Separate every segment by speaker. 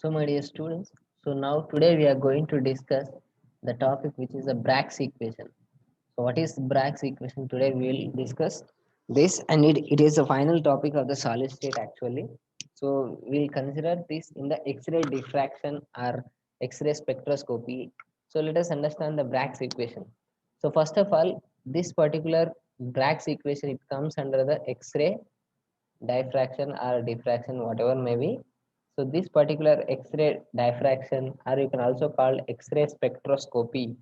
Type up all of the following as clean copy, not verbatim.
Speaker 1: So, my dear students, so now today we are going to discuss the topic which is the Bragg's equation. So, what is Bragg's equation? Today we will discuss this, and it is the final topic of the solid state actually. So, we'll consider this in the X-ray diffraction or X-ray spectroscopy. So, let us understand the Bragg's equation. So, first of all, this particular Bragg's equation it comes under the X-ray diffraction or diffraction, whatever may be. So this particular X-ray diffraction, or you can also call X-ray spectroscopy,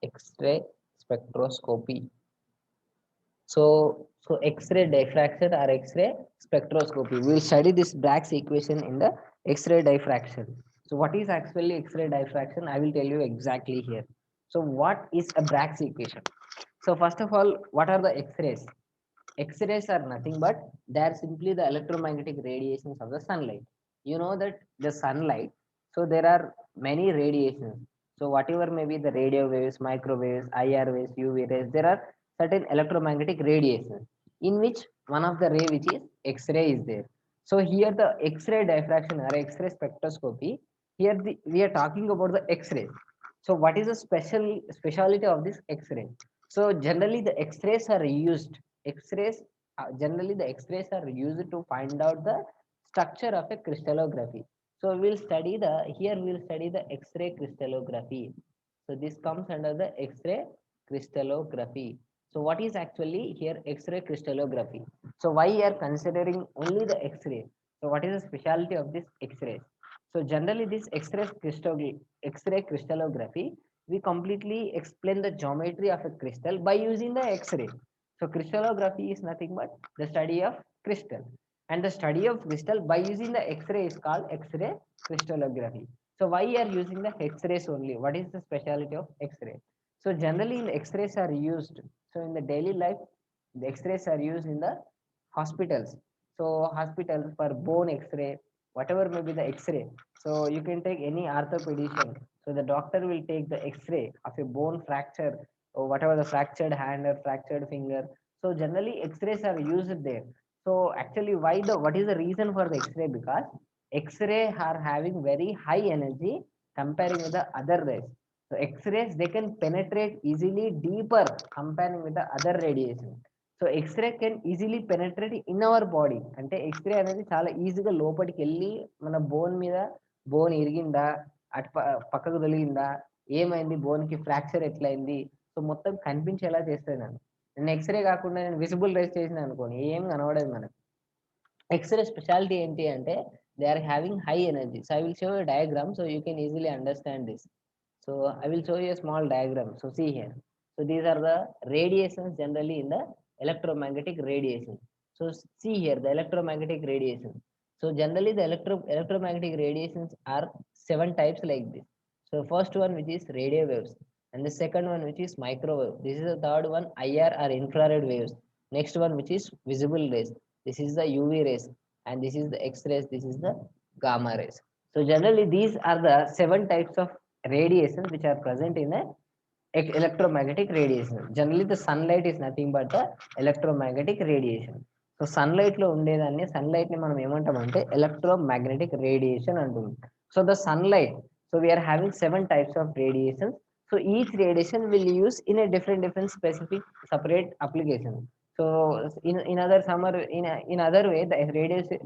Speaker 1: X-ray spectroscopy. So X-ray diffraction or X-ray spectroscopy. We will study this Bragg's equation in the X-ray diffraction. So what is actually X-ray diffraction? I will tell you exactly here. So what is a Bragg's equation? So first of all, what are the X-rays? X-rays are nothing but they are simply the electromagnetic radiations of the sunlight. You know that the sunlight, so there are many radiations. So whatever may be the radio waves, microwaves, IR waves, UV rays, there are certain electromagnetic radiations in which one of the ray which is X-ray is there. So here the X-ray diffraction or X-ray spectroscopy, here we are talking about the X-ray. So what is the speciality of this X-ray? So generally the X-rays are used X-rays, generally the X-rays are used to find out the structure of a crystallography. So we'll study the X-ray crystallography. So this comes under the X-ray crystallography. So what is actually here X-ray crystallography? So why you are considering only the X-ray? So what is the specialty of this X-ray? So generally this X-ray crystallography, we completely explain the geometry of a crystal by using the X-ray. So crystallography is nothing but the study of crystal. And the study of crystal by using the X-ray is called X-ray crystallography. So why you are using the X-rays only? What is the specialty of X-ray? So generally in X-rays are used. So in the daily life, the X-rays are used in the hospitals. So hospitals for bone X-ray, whatever may be the X-ray. So you can take any orthopedician. So the doctor will take the X-ray of a bone fracture or whatever the fractured hand or fractured finger. So generally X-rays are used there. So actually what is the reason for the X-ray? Because X-ray are having very high energy comparing with the other rays. So X-rays they can penetrate easily deeper comparing with the other radiation. So X-ray can easily penetrate in our body అంటే X-ray అనేది చాలా ఈజీగా లోపలికి వెళ్ళి మన bone మీద bone ఇరిగిందా అటు పక్కకు తొలగిందా ఏమైంది బోన్కి ఫ్రాక్చర్ ఎట్లయింది సో మొత్తం కనిపించేలా చేస్తుంది నన్ను నేను ఎక్స్రే కాకుండా నేను విజిబుల్ రేస్ చేసిన అనుకోని ఏం కనబడదు మనకు ఎక్స్రే స్పెషాలిటీ ఏంటి అంటే they are having high energy so I will show diagram so you can easily understand this so I will show you small diagram so see here so these are the radiations generally in the electromagnetic radiation. So see here the electromagnetic radiation. So generally the electromagnetic radiations are 7 types like this. So first one which is radio waves, and the second one which is microwave. This is the third one IR or infrared waves. Next one which is visible rays. This is the UV rays, and this is the X rays. This is the gamma rays. So generally these are the 7 types of radiations which are present in a electromagnetic radiation. Generally the sunlight is nothing but the electromagnetic radiation. So sunlight లో ఉండేదాన్ని sunlight ని మనం ఏమంటామంటే electromagnetic radiation అంటుంది. So the sunlight, so we are having 7 types of radiation. So each radiation will use in a different specific separate application. So in other summer in other way the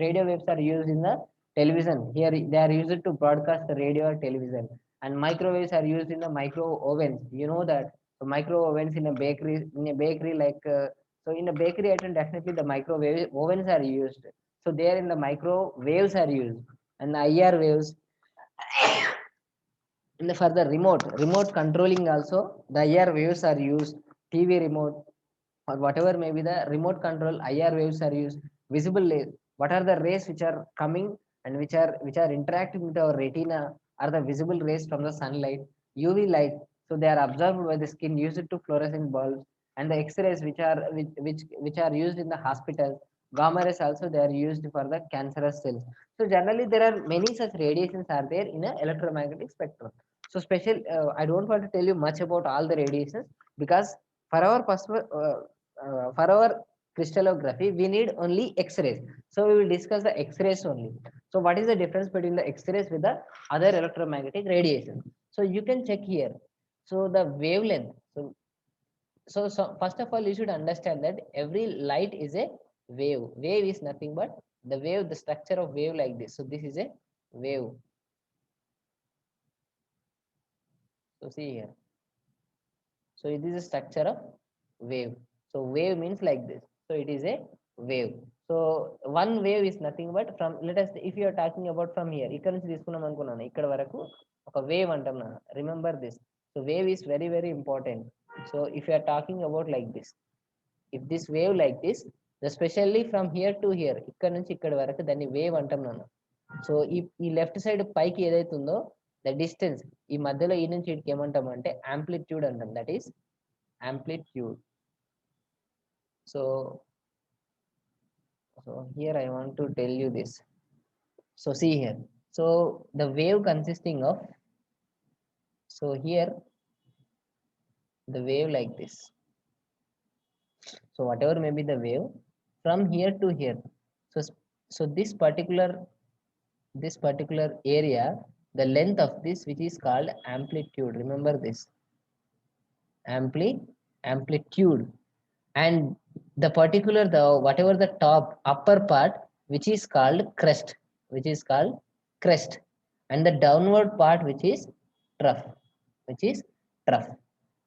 Speaker 1: radio waves are used in the television. Here they are used to broadcast the radio or television, and microwaves are used in the micro ovens. You know that. So micro ovens in a bakery like so in a bakery item definitely the microwave ovens are used. So there in the microwaves are used, and the IR waves in the further remote controlling also the IR waves are used. TV remote or whatever may be the remote control IR waves are used. Visible rays, what are the rays which are coming and which are interacting with our retina are the visible rays from the sunlight. UV light, so they are absorbed by the skin, used to fluorescent bulbs, and the X-rays which are used in the hospitals. Gamma rays also they are used for the cancerous cells. So generally there are many such radiations are there in a electromagnetic spectrum. So I don't want to tell you much about all the radiations because for our for our crystallography, we need only X-rays. So we will discuss the X-rays only. So what is the difference between the X-rays with the other electromagnetic radiation? So you can check here. So the wavelength. So first of all, you should understand that every light is a wave. Wave is nothing but the wave, the structure of wave like this. So this is a wave. So see here. So it is a structure of wave. So wave means like this. So it is a wave. So one wave is nothing but from, let us, if you are talking about from here, ఇక్కడ నుంచి తీసుకున్నాం అనుకున్నాను, ఇక్కడ వరకు ఒక wave అంటాం నాన్న. Remember this. So wave is very, very important. So if you are talking about like this, if this wave like this, especially from here to here, ఇక్కడ నుంచి ఇక్కడ వరకు దాన్ని wave అంటాం నాన్న. సో ఈ లెఫ్ట్ సైడ్ పైకి ఏదైతే ఉందో ద డిస్టెన్స్, ఈ మధ్యలో ఈ నుంచి ఇటుకి ఏమంటాం అంటే యాంప్లిట్యూడ్ అంటాం. That is amplitude. So here I want to tell you this. So see here. So the wave consisting of, so here the wave like this. So whatever may be the wave from here to here. So this particular area, the length of this, which is called amplitude. Remember this. Amplitude. And the particular, the whatever the top upper part, which is called crest, and the downward part, which is trough.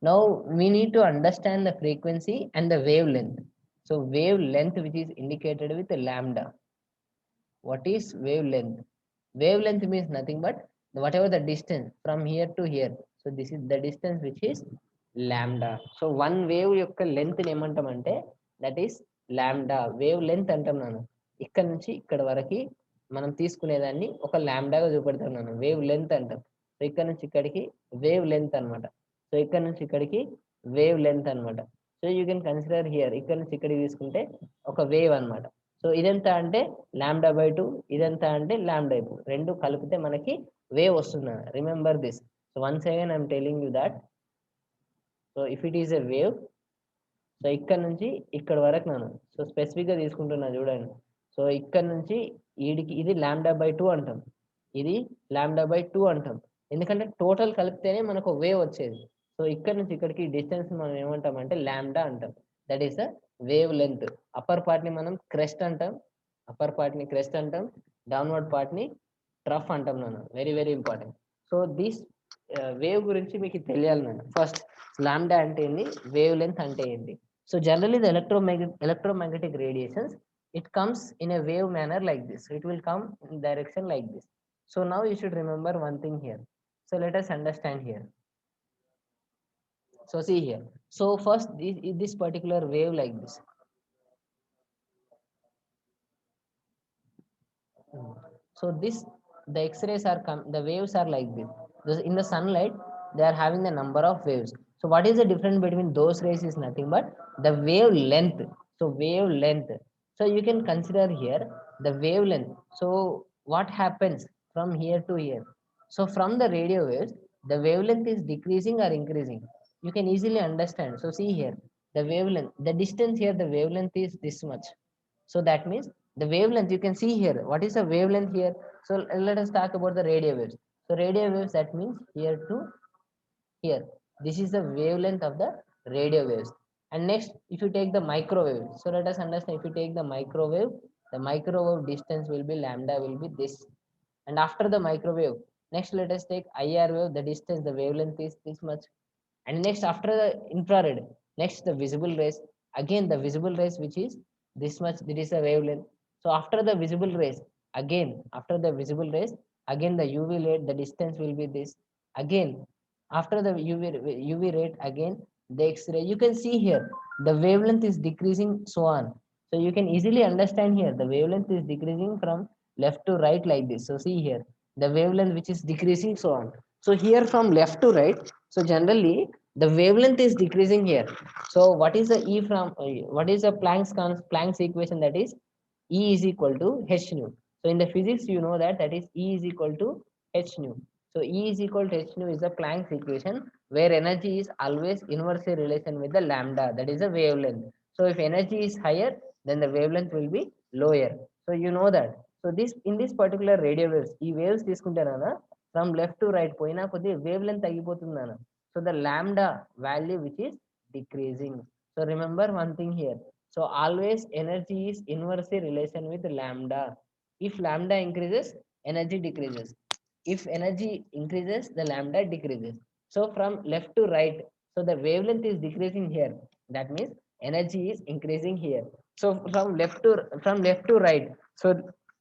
Speaker 1: Now we need to understand the frequency and the wavelength. So wavelength, which is indicated with lambda. What is wavelength? Wavelength means nothing but whatever the distance from here to here. So this is the distance, which is lambda. So one wave యొక్క length ఏమంటాం అంటే that is lambda. Wave length అంటాం నాను. ఇక్కడ నుంచి ఇక్కడ వరకు మనం తీసుకునేదాన్ని ఒక లాంబ్డాగా చూపెడతాం నాను. వేవ్ లెంత్ అంటాం. సో ఇక్కడ నుంచి ఇక్కడికి వేవ్ లెంత్ అనమాట. సో ఇక్కడ నుంచి ఇక్కడికి వేవ్ లెంత్ అనమాట. So you can consider here, ఇక్కడ నుంచి ఇక్కడికి తీసుకుంటే ఒక వేవ్ అనమాట. సో ఇదెంత అంటే λ/2, ఇదంతా అంటే λ/2, రెండు కలిపితే మనకి వేవ్ వస్తుంది. Remember this. So once again I'm telling you that. So if it is a wave, so ఇక్కడ నుంచి ఇక్కడ వరకు నేను సో స్పెసిఫిక్గా తీసుకుంటున్నా చూడండి. సో ఇక్కడ నుంచి వీడికి ఇది λ/2 అంటాం, ఇది λ/2 అంటాం. ఎందుకంటే టోటల్ కలిపితేనే మనకు వేవ్ వచ్చేది. సో ఇక్కడ నుంచి ఇక్కడికి డిస్టెన్స్ మనం ఏమంటాం అంటే లాంబ్డా అంటాం. That is the wave length. Upper part ని మనం క్రెస్ట్ అంటాం, డౌన్వర్డ్ పార్ట్ ని ట్రఫ్ అంటాం నాన్న. Very very important. So this wave గురించి మీకు తెలియాలి నాన్న. ఫస్ట్ లాంబ్డా అంటే ఏంటి, వేవ్ లెంత్ అంటే ఏంటి. So generally the electromagnetic radiations, it comes in a wave manner like this. It will come in direction like this. So now you should remember one thing here. So let us understand here. So see here. So first this particular wave like this. So this, the X-rays are the waves are like this. In the sunlight, they are having the number of waves. So what is the difference between those rays is nothing but the wavelength. So wavelength. So you can consider here the wavelength. So what happens from here to here? So from the radio waves, the wavelength is decreasing or increasing. You can easily understand. So see here, the wavelength, the distance here, the wavelength is this much. So that means the wavelength, you can see here. What is the wavelength here? So let us talk about the radio waves. So radio waves, that means here to here. This is the wavelength of the radio waves. And next, if you take the microwave, so let us understand. If you take the microwave distance will be lambda, will be this. And after the microwave, next let us take IR wave, the distance, the wavelength is this much. And next, after the infrared, next the visible rays, again the visible rays, which is this much, that is the wavelength. So after the visible rays, again the UV light, the distance will be this. Again after the UV rate, again the X-ray. You can see here the wavelength is decreasing, so on. So you can easily understand here the wavelength is decreasing from left to right like this. So see here the wavelength which is decreasing, so on. So here from left to right, so generally the wavelength is decreasing here. So what is the E from what is the Planck's equation? That is E is equal to h nu. So in the physics, you know that is E is equal to h nu. So E is equal to h nu is the Planck's equation, where energy is always inversely relation with the lambda, that is the wavelength. So if energy is higher, then the wavelength will be lower. So you know that. So this in this particular radio waves, ఈ waves తీసుకుంటారా from left to right పోయినా కొద్ది wavelength తగ్గిపోతుందన్న. So the lambda value which is decreasing. So remember one thing here. So always energy is inversely relation with lambda. If lambda increases, energy decreases. If energy increases, the lambda decreases. So from left to right, so the wavelength is decreasing here. That means energy is increasing here. So from left to right. So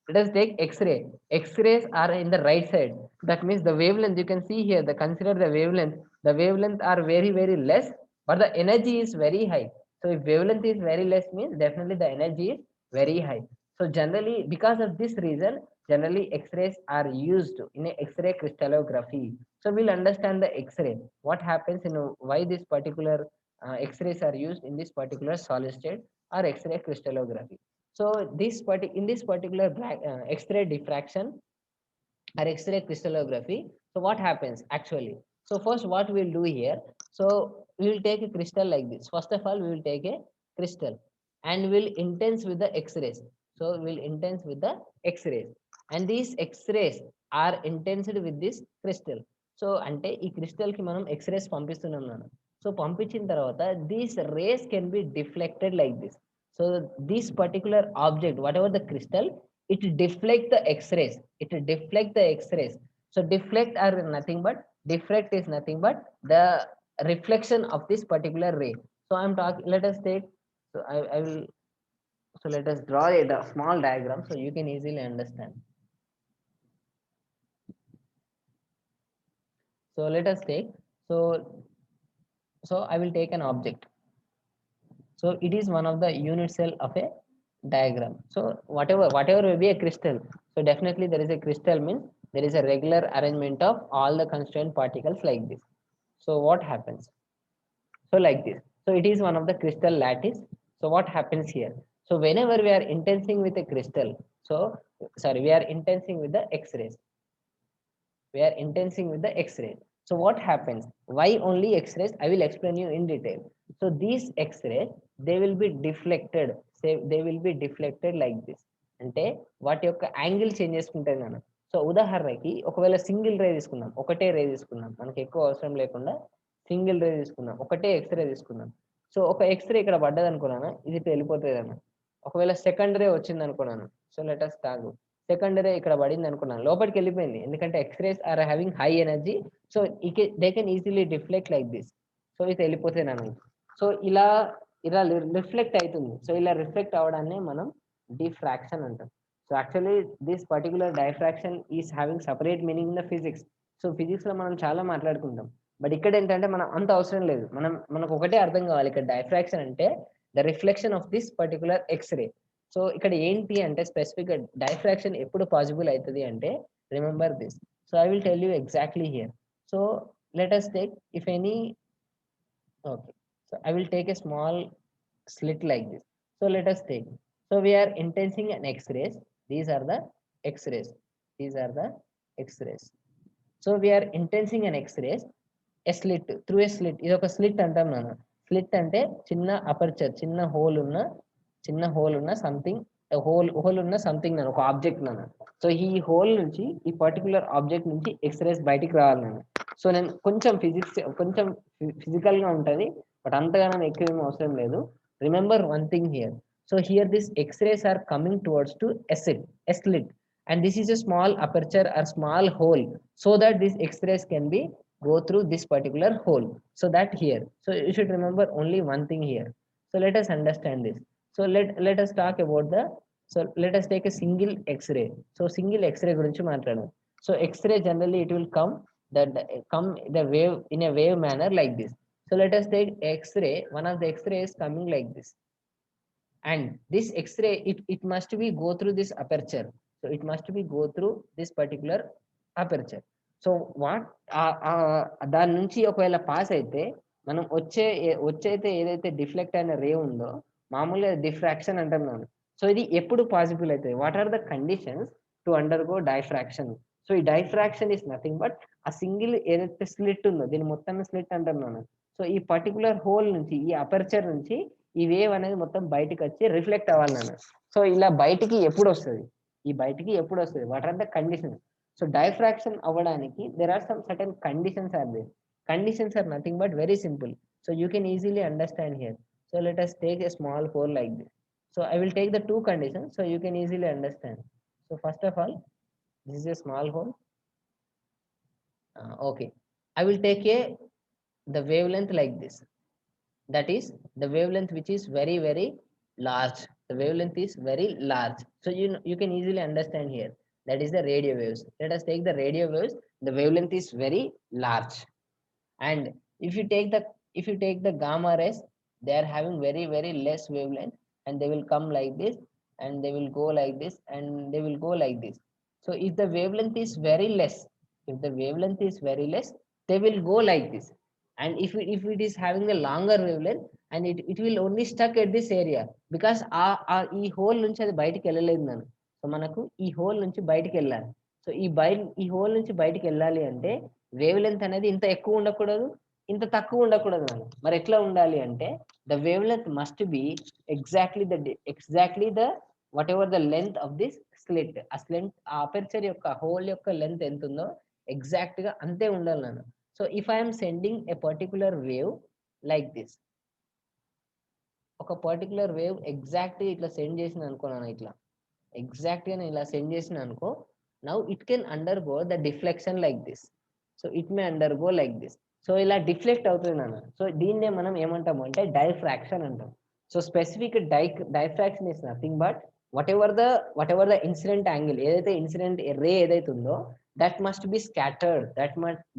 Speaker 1: let us take X-ray. X-rays are in the right side. That means the wavelength you can see here. The consider the wavelength. The wavelength are very less, but the energy is very high. So if wavelength is very less means definitely the energy is very high. So generally, because of this reason, generally X-rays are used in a X-ray crystallography. So we'll understand the X-ray. What happens in why this particular X-rays are used in this particular solid state or X-ray crystallography. So in this particular X-ray diffraction or X-ray crystallography, so what happens actually? So first what we'll do here, so we will take a crystal like this. First of all, we will take a crystal and we'll intense with the X-rays. So we'll intense with the X-rays, and these X-rays are intensed with this crystal. So అంటే ఈ crystal కి మనం X-rays పంపిస్తున్నాం నాన్న. So పంపించిన తర్వాత these rays can be deflected like this. So this particular object whatever the crystal, it deflect the X-rays. It deflect the X-rays. So deflect are nothing but diffract is nothing but the reflection of this particular ray. So I'm talking. Let us take. So I will. So let us draw a small diagram so you can easily understand. So let us take. So I will take an object. So it is one of the unit cell of a diagram. So whatever will be a crystal. So definitely there is a crystal means there is a regular arrangement of all the constituent particles like this. So what happens? So like this. So it is one of the crystal lattice. So what happens here? So whenever we are intensing with a crystal, so sorry, we are intensing with the X-rays. We are intensing with the X-ray. So what happens? Why only X-rays? I will explain you in detail. So these X-rays, they will be deflected. Say they will be deflected like this. అంటే వాటి యొక్క angle change చేసుకుంటాయి నాన్న. So ఉదాహరణకి ఒకవేళ single రే తీసుకుందాం, ఒకటే రే తీసుకుందాం, మనకి ఎక్కువ అవసరం లేకుండా సింగిల్ రే తీసుకుందాం, ఒకటే ఎక్స్రే తీసుకుందాం. సో ఒక ఎక్స్రే ఇక్కడ పడ్డది అనుకున్నాను, ఇది వెళ్ళిపోతుంది అన్న. ఒకవేళ సెకండ్ రే వచ్చింది అనుకున్నాను. సో లెట్ us తాగు. సెకండ్ రే ఇక్కడ పడింది అనుకున్నాను, లోపలికి వెళ్ళిపోయింది. ఎందుకంటే X-rays are having high energy. So they can easily reflect like this. So ఇది వెళ్ళిపోతే నన్ను. సో ఇలా ఇలా రిఫ్లెక్ట్ అవుతుంది. సో ఇలా రిఫ్లెక్ట్ అవడాన్ని మనం డిఫ్రాక్షన్ అంటాం. So actually this particular diffraction is having separate meaning in the physics. So physics లో మనం చాలా మాట్లాడుకుంటాం, బట్ ఇక్కడ ఏంటంటే మనం అంత అవసరం లేదు. మనకు ఒకటే అర్థం కావాలి, ఇక్కడ డైఫ్రాక్షన్ అంటే the reflection of this particular X-ray. So ఇక్కడ ఏంటి అంటే స్పెసిఫిక్ డైఫ్రాక్షన్ ఎప్పుడు పాసిబుల్ అవుతుంది అంటే remember this. So I will tell you exactly here. So let us take if any. Okay, so I will take a small slit like this. So let us take. So we are intensing an X-rays. These are the X-rays. These are the X-rays. So we are intensing an X-rays. A slit through a slit. ఇది ఒక slit అంటాం నాన్న. Slit అంటే చిన్న aperture, చిన్న whole ఉన్న something, whole ఉన్న something నాన్న, ఒక ఆబ్జెక్ట్ నాన్న. సో ఈ హోల్ నుంచి, ఈ పర్టికులర్ ఆబ్జెక్ట్ నుంచి ఎక్స్రేస్ బయటికి రావాలి నాన్న. సో నేను కొంచెం ఫిజికల్ గా ఉంటది, బట్ అంతగా ఎక్కువ ఏమీ అవసరం లేదు. Remember one thing here. So here this X-rays are coming towards to a slit, and this is a small aperture or small hole, so that these X-rays can be go through this particular hole. So that here, so you should remember only one thing here. So let us understand this. So let us talk about the. So let us take a single X-ray. So single X-ray గురించి మాట్లాడదాం. So X-ray generally it will come the wave in a wave manner like this. So let us take X-ray. One of the X-rays coming like this, and this X-ray it must be go through this aperture. So it must be go through this particular aperture. So what దాని నుంచి ఒకవేళ pass అయితే మనం వచ్చైతే ఏదైతే deflect అయిన రే ఉందో మామూలుగా diffraction అంటాం మనం. సో ఇది ఎప్పుడు పాసిబుల్ అవుతుంది? What are the conditions to undergo diffraction? So ఈ డైఫ్రాక్షన్ ఇస్ నథింగ్ బట్ ఆ సింగిల్ ఏదైతే స్లిట్ ఉందో దీని మొత్తం స్లిట్ అంటాం మనం. సో ఈ పర్టికులర్ హోల్ నుంచి, ఈ అపర్చర్ నుంచి ఈ వేవ్ అనేది మొత్తం బయటికి వచ్చి రిఫ్లెక్ట్ అవ్వాలి నాన్న. సో ఇలా బయటికి ఎప్పుడు వస్తుంది, ఈ బయటికి ఎప్పుడు వస్తుంది, what are the conditions? So diffraction అవ్వడానికి there are some certain conditions are there. Conditions are nothing but very simple. So you can easily understand here. So let us take a small hole like this. So I will take the two conditions so you can easily understand. So first of all, this is a small hole. Okay. I will take the wavelength like this. That is the wavelength which is very, very large. The wavelength is very large. So you can easily understand here. That is the radio waves. Let us take the radio waves. The wavelength is very large. And if you take the gamma rays, they are having very, very less wavelength, and they will come like this, and they will go like this, and they will go like this. So if the wavelength is very less, if the wavelength is very less, they will go like this. And if it is having a longer wavelength, and it will only stuck at this area, because ఈ whole నుంచి అది బయటికి వెళ్ళలేదు నన్ను. So మనకు ఈ whole నుంచి బయటికి వెళ్ళాలి. సో ఈ హోల్ నుంచి బయటికి వెళ్ళాలి అంటే వేవ్ లెంత్ అనేది ఇంత ఎక్కువ ఉండకూడదు, ఇంత తక్కువ ఉండకూడదు మనం. మరి ఎట్లా ఉండాలి అంటే the wave length must be exactly the what ever the length of this slit. ఆ స్లిట్, ఆ అపర్చర్ యొక్క హోల్ యొక్క లెంత్ ఎంత ఉందో ఎగ్జాక్ట్ గా అంతే ఉండాలి నేను. So if I'm sending A particular wave like this, ఒక పర్టికులర్ వేవ్ ఎగ్జాక్ట్ ఇట్లా సెండ్ చేసిన అనుకో నాన్న, ఇట్లా ఎగ్జాక్ట్ గా నేను ఇలా సెండ్ చేసిన అనుకో, now it can undergo the deflection like this. So it may undergo like this. So ఇలా డిఫ్లెక్ట్ అవుతుంది నాన్న. సో దీన్నే మనం ఏమంటాము అంటే డైఫ్రాక్షన్ అంటాం. So specific diffraction is nothing but what ever the incident angle, ఏదైతే ఇన్సిడెంట్ రే ఏదైతే ఉందో that must be scattered,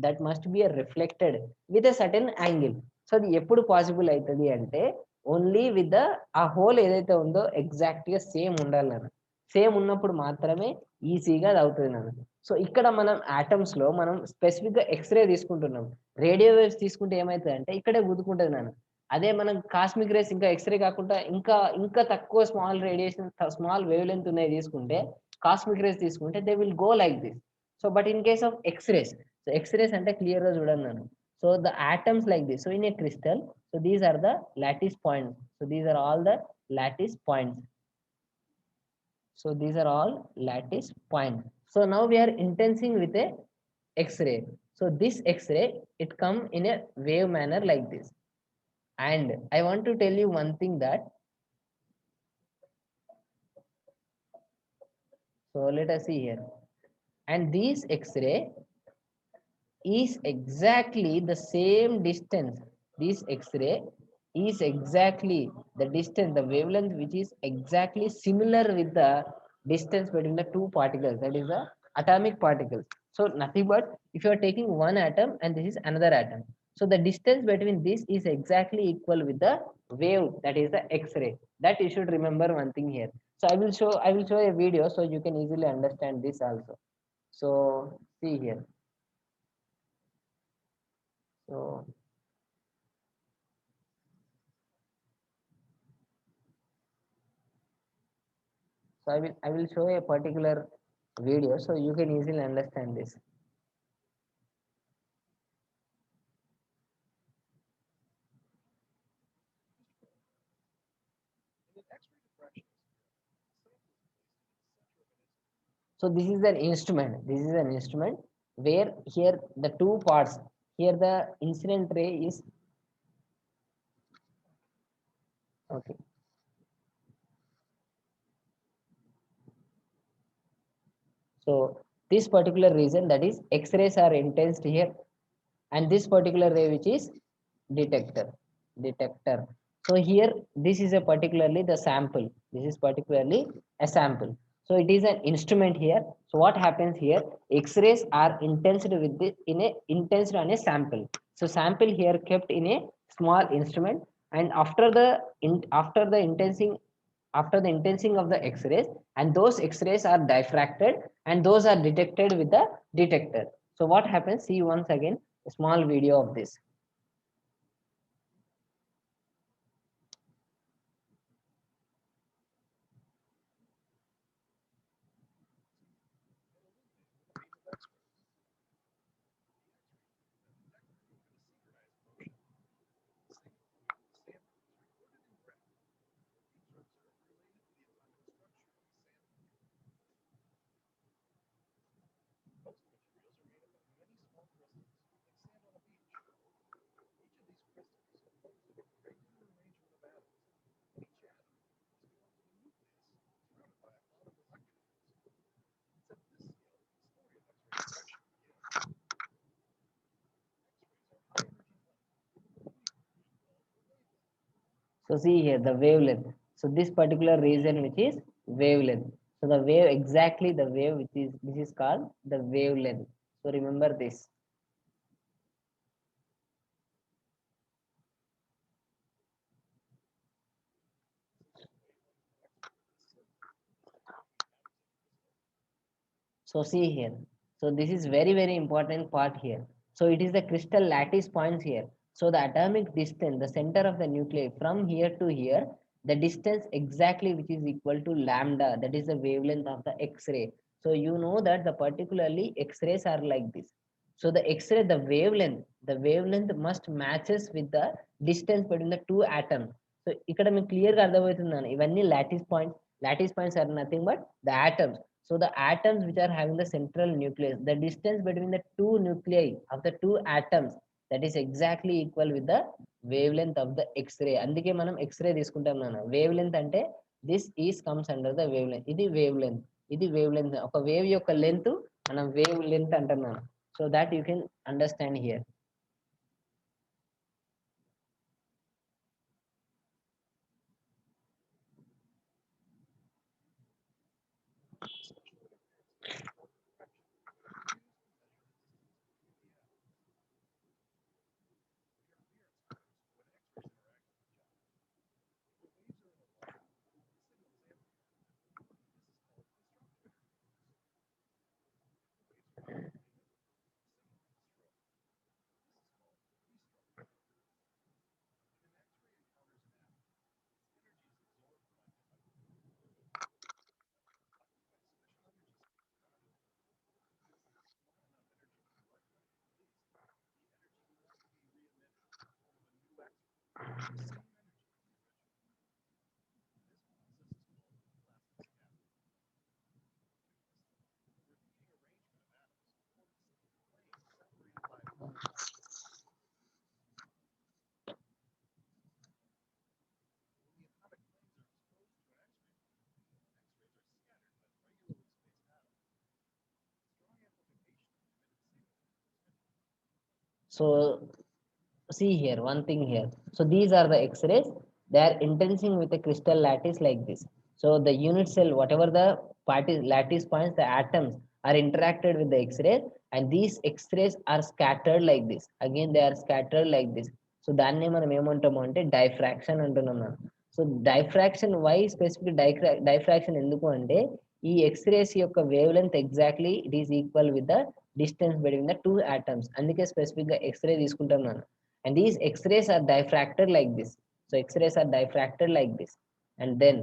Speaker 1: that must be reflected with a certain angle. So అది ఎప్పుడు పాసిబుల్ అవుతుంది అంటే ఓన్లీ విత్ ఆ హోల్ ఏదైతే ఉందో ఎగ్జాక్ట్ గా సేమ్ ఉండాలి నాన్న. సేమ్ ఉన్నప్పుడు మాత్రమే ఈజీగా అది అవుతుంది నాన్న. సో ఇక్కడ మనం ఆటమ్స్ లో మనం స్పెసిఫిక్ గా ఎక్స్రే తీసుకుంటున్నాం. రేడియో వేవ్స్ తీసుకుంటే ఏమవుతుంది అంటే ఇక్కడే గుద్దుకుంటుంది నాన్న. అదే మనం కాస్మిక్ రేస్ ఇంకా ఎక్స్రే కాకుండా ఇంకా ఇంకా తక్కువ small radiation, small wavelength ఉన్నాయి తీసుకుంటే, కాస్మిక్ రేస్ తీసుకుంటే they will go like this. So but in case of X-rays, so X-rays అంటే క్లియర్ గా చూడండి నన్ను. So the atoms like this. So in a crystal, so these are the lattice points. So these are all the lattice points. So these are all lattice points. So now we are intensing with a X-ray. So this X-ray, it come in a wave manner like this. And I want to tell you one thing that, so let us see here. And this X-ray is exactly the same distance. This X-ray is exactly the distance, the wavelength which is exactly similar with the distance between the two particles, that is the atomic particles. So nothing but if you are taking one atom and this is another atom, so the distance between this is exactly equal with the wave, that is the X-ray. That you should remember one thing here. So I will show a video so you can easily understand this also. So see here. So I will show a particular video so you can easily understand this. So this is an instrument. This is an instrument where here the two parts. Here the incident ray is okay. So this particular reason, that is X-rays are intensed here, and this particular ray which is detector. So here this is a particularly the sample. This is particularly a sample. So it is an instrument here. So what happens here? X-rays are intensed with this intensed on a sample. So sample here kept in a small instrument, and after the intensing of the X-rays, and those X-rays are diffracted, and those are detected with the detector. So what happens? See once again a small video of this. So see here the wavelength. So this particular region which is wavelength. So the wave exactly the wave which is this is called the wavelength. So remember this. So see here. So this is very important part here. So it is the crystal lattice points here. So the atomic distance, the center of the nuclei from here to here, the distance exactly which is equal to lambda. That is the wavelength of the X-ray. So you know that the particularly X-rays are like this. So the X-ray, the wavelength must matches with the distance between the two atoms. So ఇక్కడ మీకు clear గా అర్థమవుతుందని ఇవన్నీ lattice points are nothing but the atoms. So the atoms which are having the central nucleus, the distance between the two nuclei of the two atoms, that is exactly equal with the wavelength of the X-ray. అందుకే మనం X-ray తీసుకుంటాం నాన్న. Wavelength అంటే this is comes under the wavelength. ఇది wavelength. ఒక wave యొక్క length మనం wave length అంటాం నాన్న. So that you can understand here. So see here, one thing here. So these are the X-rays. They are intensing with a crystal lattice like this. So the unit cell, whatever the lattice points, the atoms are interacted with the X-rays, and these X-rays are scattered like this. Again, they are scattered like this. So దాన్ని మనం ఏమంటాము అంటే diffraction అంటున్నాం మనం. So diffraction why specific diffraction ఎందుకు అంటే ఈ X-rays యొక్క wavelength exactly it is equal with the distance between the two atoms. అందుకే స్పెసిఫిక్ గా ఎక్స్రే తీసుకుంటాం మనం. And these X-rays are diffracted like this. So X-rays are diffracted like this, and then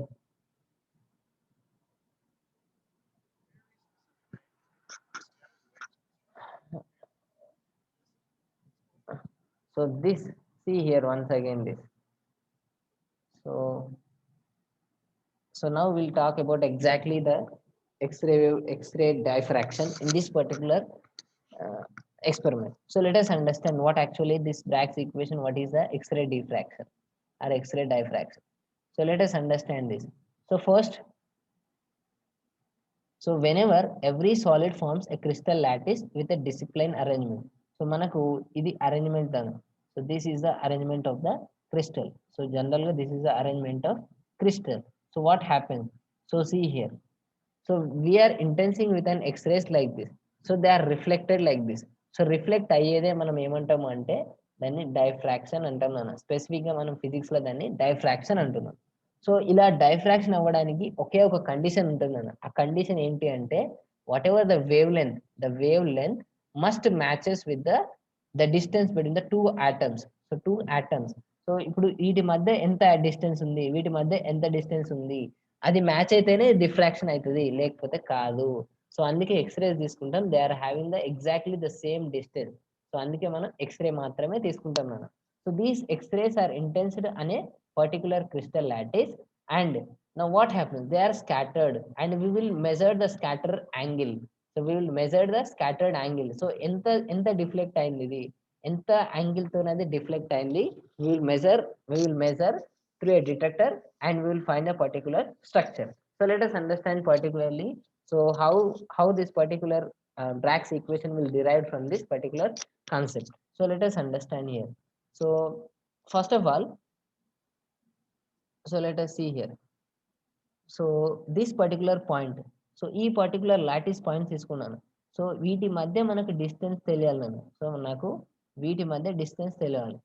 Speaker 1: so this, see here once again this. So now we'll talk about exactly the X-ray diffraction in this particular uh, experiment. So let us understand what actually this Bragg's equation, what is the X-ray diffraction or X-ray diffraction. So let us understand this. So first, so whenever every solid forms a crystal lattice with a discipline arrangement. So manaku idi arrangement dana. So this is the arrangement of the crystal. So generally this is the arrangement of crystal. So what happens? So see here. So we are intensing with an X-rays like this. So they are reflected like this. So reflect అయ్యేదే మనం ఏమంటాము అంటే దాన్ని diffraction అంటాం నాన్న. Specific గా మనం physics లో దాన్ని డైఫ్రాక్షన్ అంటున్నాం. సో ఇలా డైఫ్రాక్షన్ అవ్వడానికి ఒకే ఒక కండిషన్ ఉంటుందన్న. ఆ కండిషన్ ఏంటి అంటే what ever the wave length must matches with the distance between the two atoms. So two atoms. So ఇప్పుడు వీటి మధ్య ఎంత డిస్టెన్స్ ఉంది, వీటి మధ్య ఎంత డిస్టెన్స్ ఉంది, అది మ్యాచ్ అయితేనే డిఫ్రాక్షన్ అవుతుంది, లేకపోతే కాదు. సో అందుకే ఎక్స్రేస్ తీసుకుంటాం. They are having the exactly the same distance. So అందుకే మనం ఎక్స్రే మాత్రమే తీసుకుంటాం మనం. సో దీస్ ఎక్స్రేస్ ఆర్ ఇంటెన్స్డ్ అనే particular crystal lattice, and now what happens, they are scattered and we will measure the scatter angle. So we will measure the scattered angle. So ఎంత deflect అయింది, ఇది ఎంత angle తోనది deflect అయింది, we will measure through a detector and we will find a particular structure. So let us understand particularly so how this particular Bragg's equation will derive from this particular concept. So let us understand here. So first of all, So let us see here. So this particular point, so ఈ particular lattice point తీసుకున్నాను. So వీటి మధ్య మనకు distance తెలియాలి నేను. So నాకు వీటి మధ్య డిస్టెన్స్ తెలియాలి.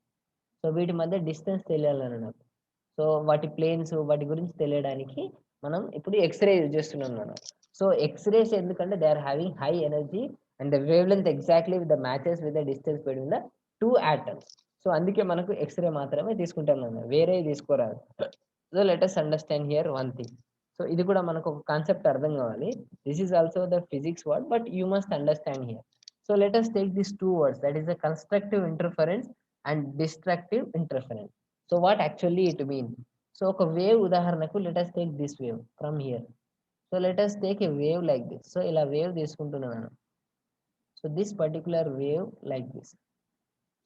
Speaker 1: సో వీటి మధ్య డిస్టెన్స్ తెలియాలని నాకు. సో వాటి ప్లేన్స్ వాటి గురించి తెలియడానికి మనం ఇప్పుడు ఎక్స్రే యూజ్ చేస్తున్నాం మనం. సో ఎక్స్రేస్ ఎందుకంటే they are having high energy and the wavelength exactly with the matches with the distance between the two atoms. So అందుకే మనకు ఎక్స్రే మాత్రమే తీసుకుంటాం మనం, వేరే తీసుకోరాదు. So let us understand here one thing. So ఇది కూడా మనకు ఒక కాన్సెప్ట్ అర్థం కావాలి. This is also the physics word, but you must understand here. So let us take this two words, that is the constructive interference and destructive interference. So what actually it mean? So ఒక wave ఉదాహరణకు let us take this wave from here. So let us take a wave like this. So ఇలా wave తీసుకుంటున్నాను. So this particular wave like this.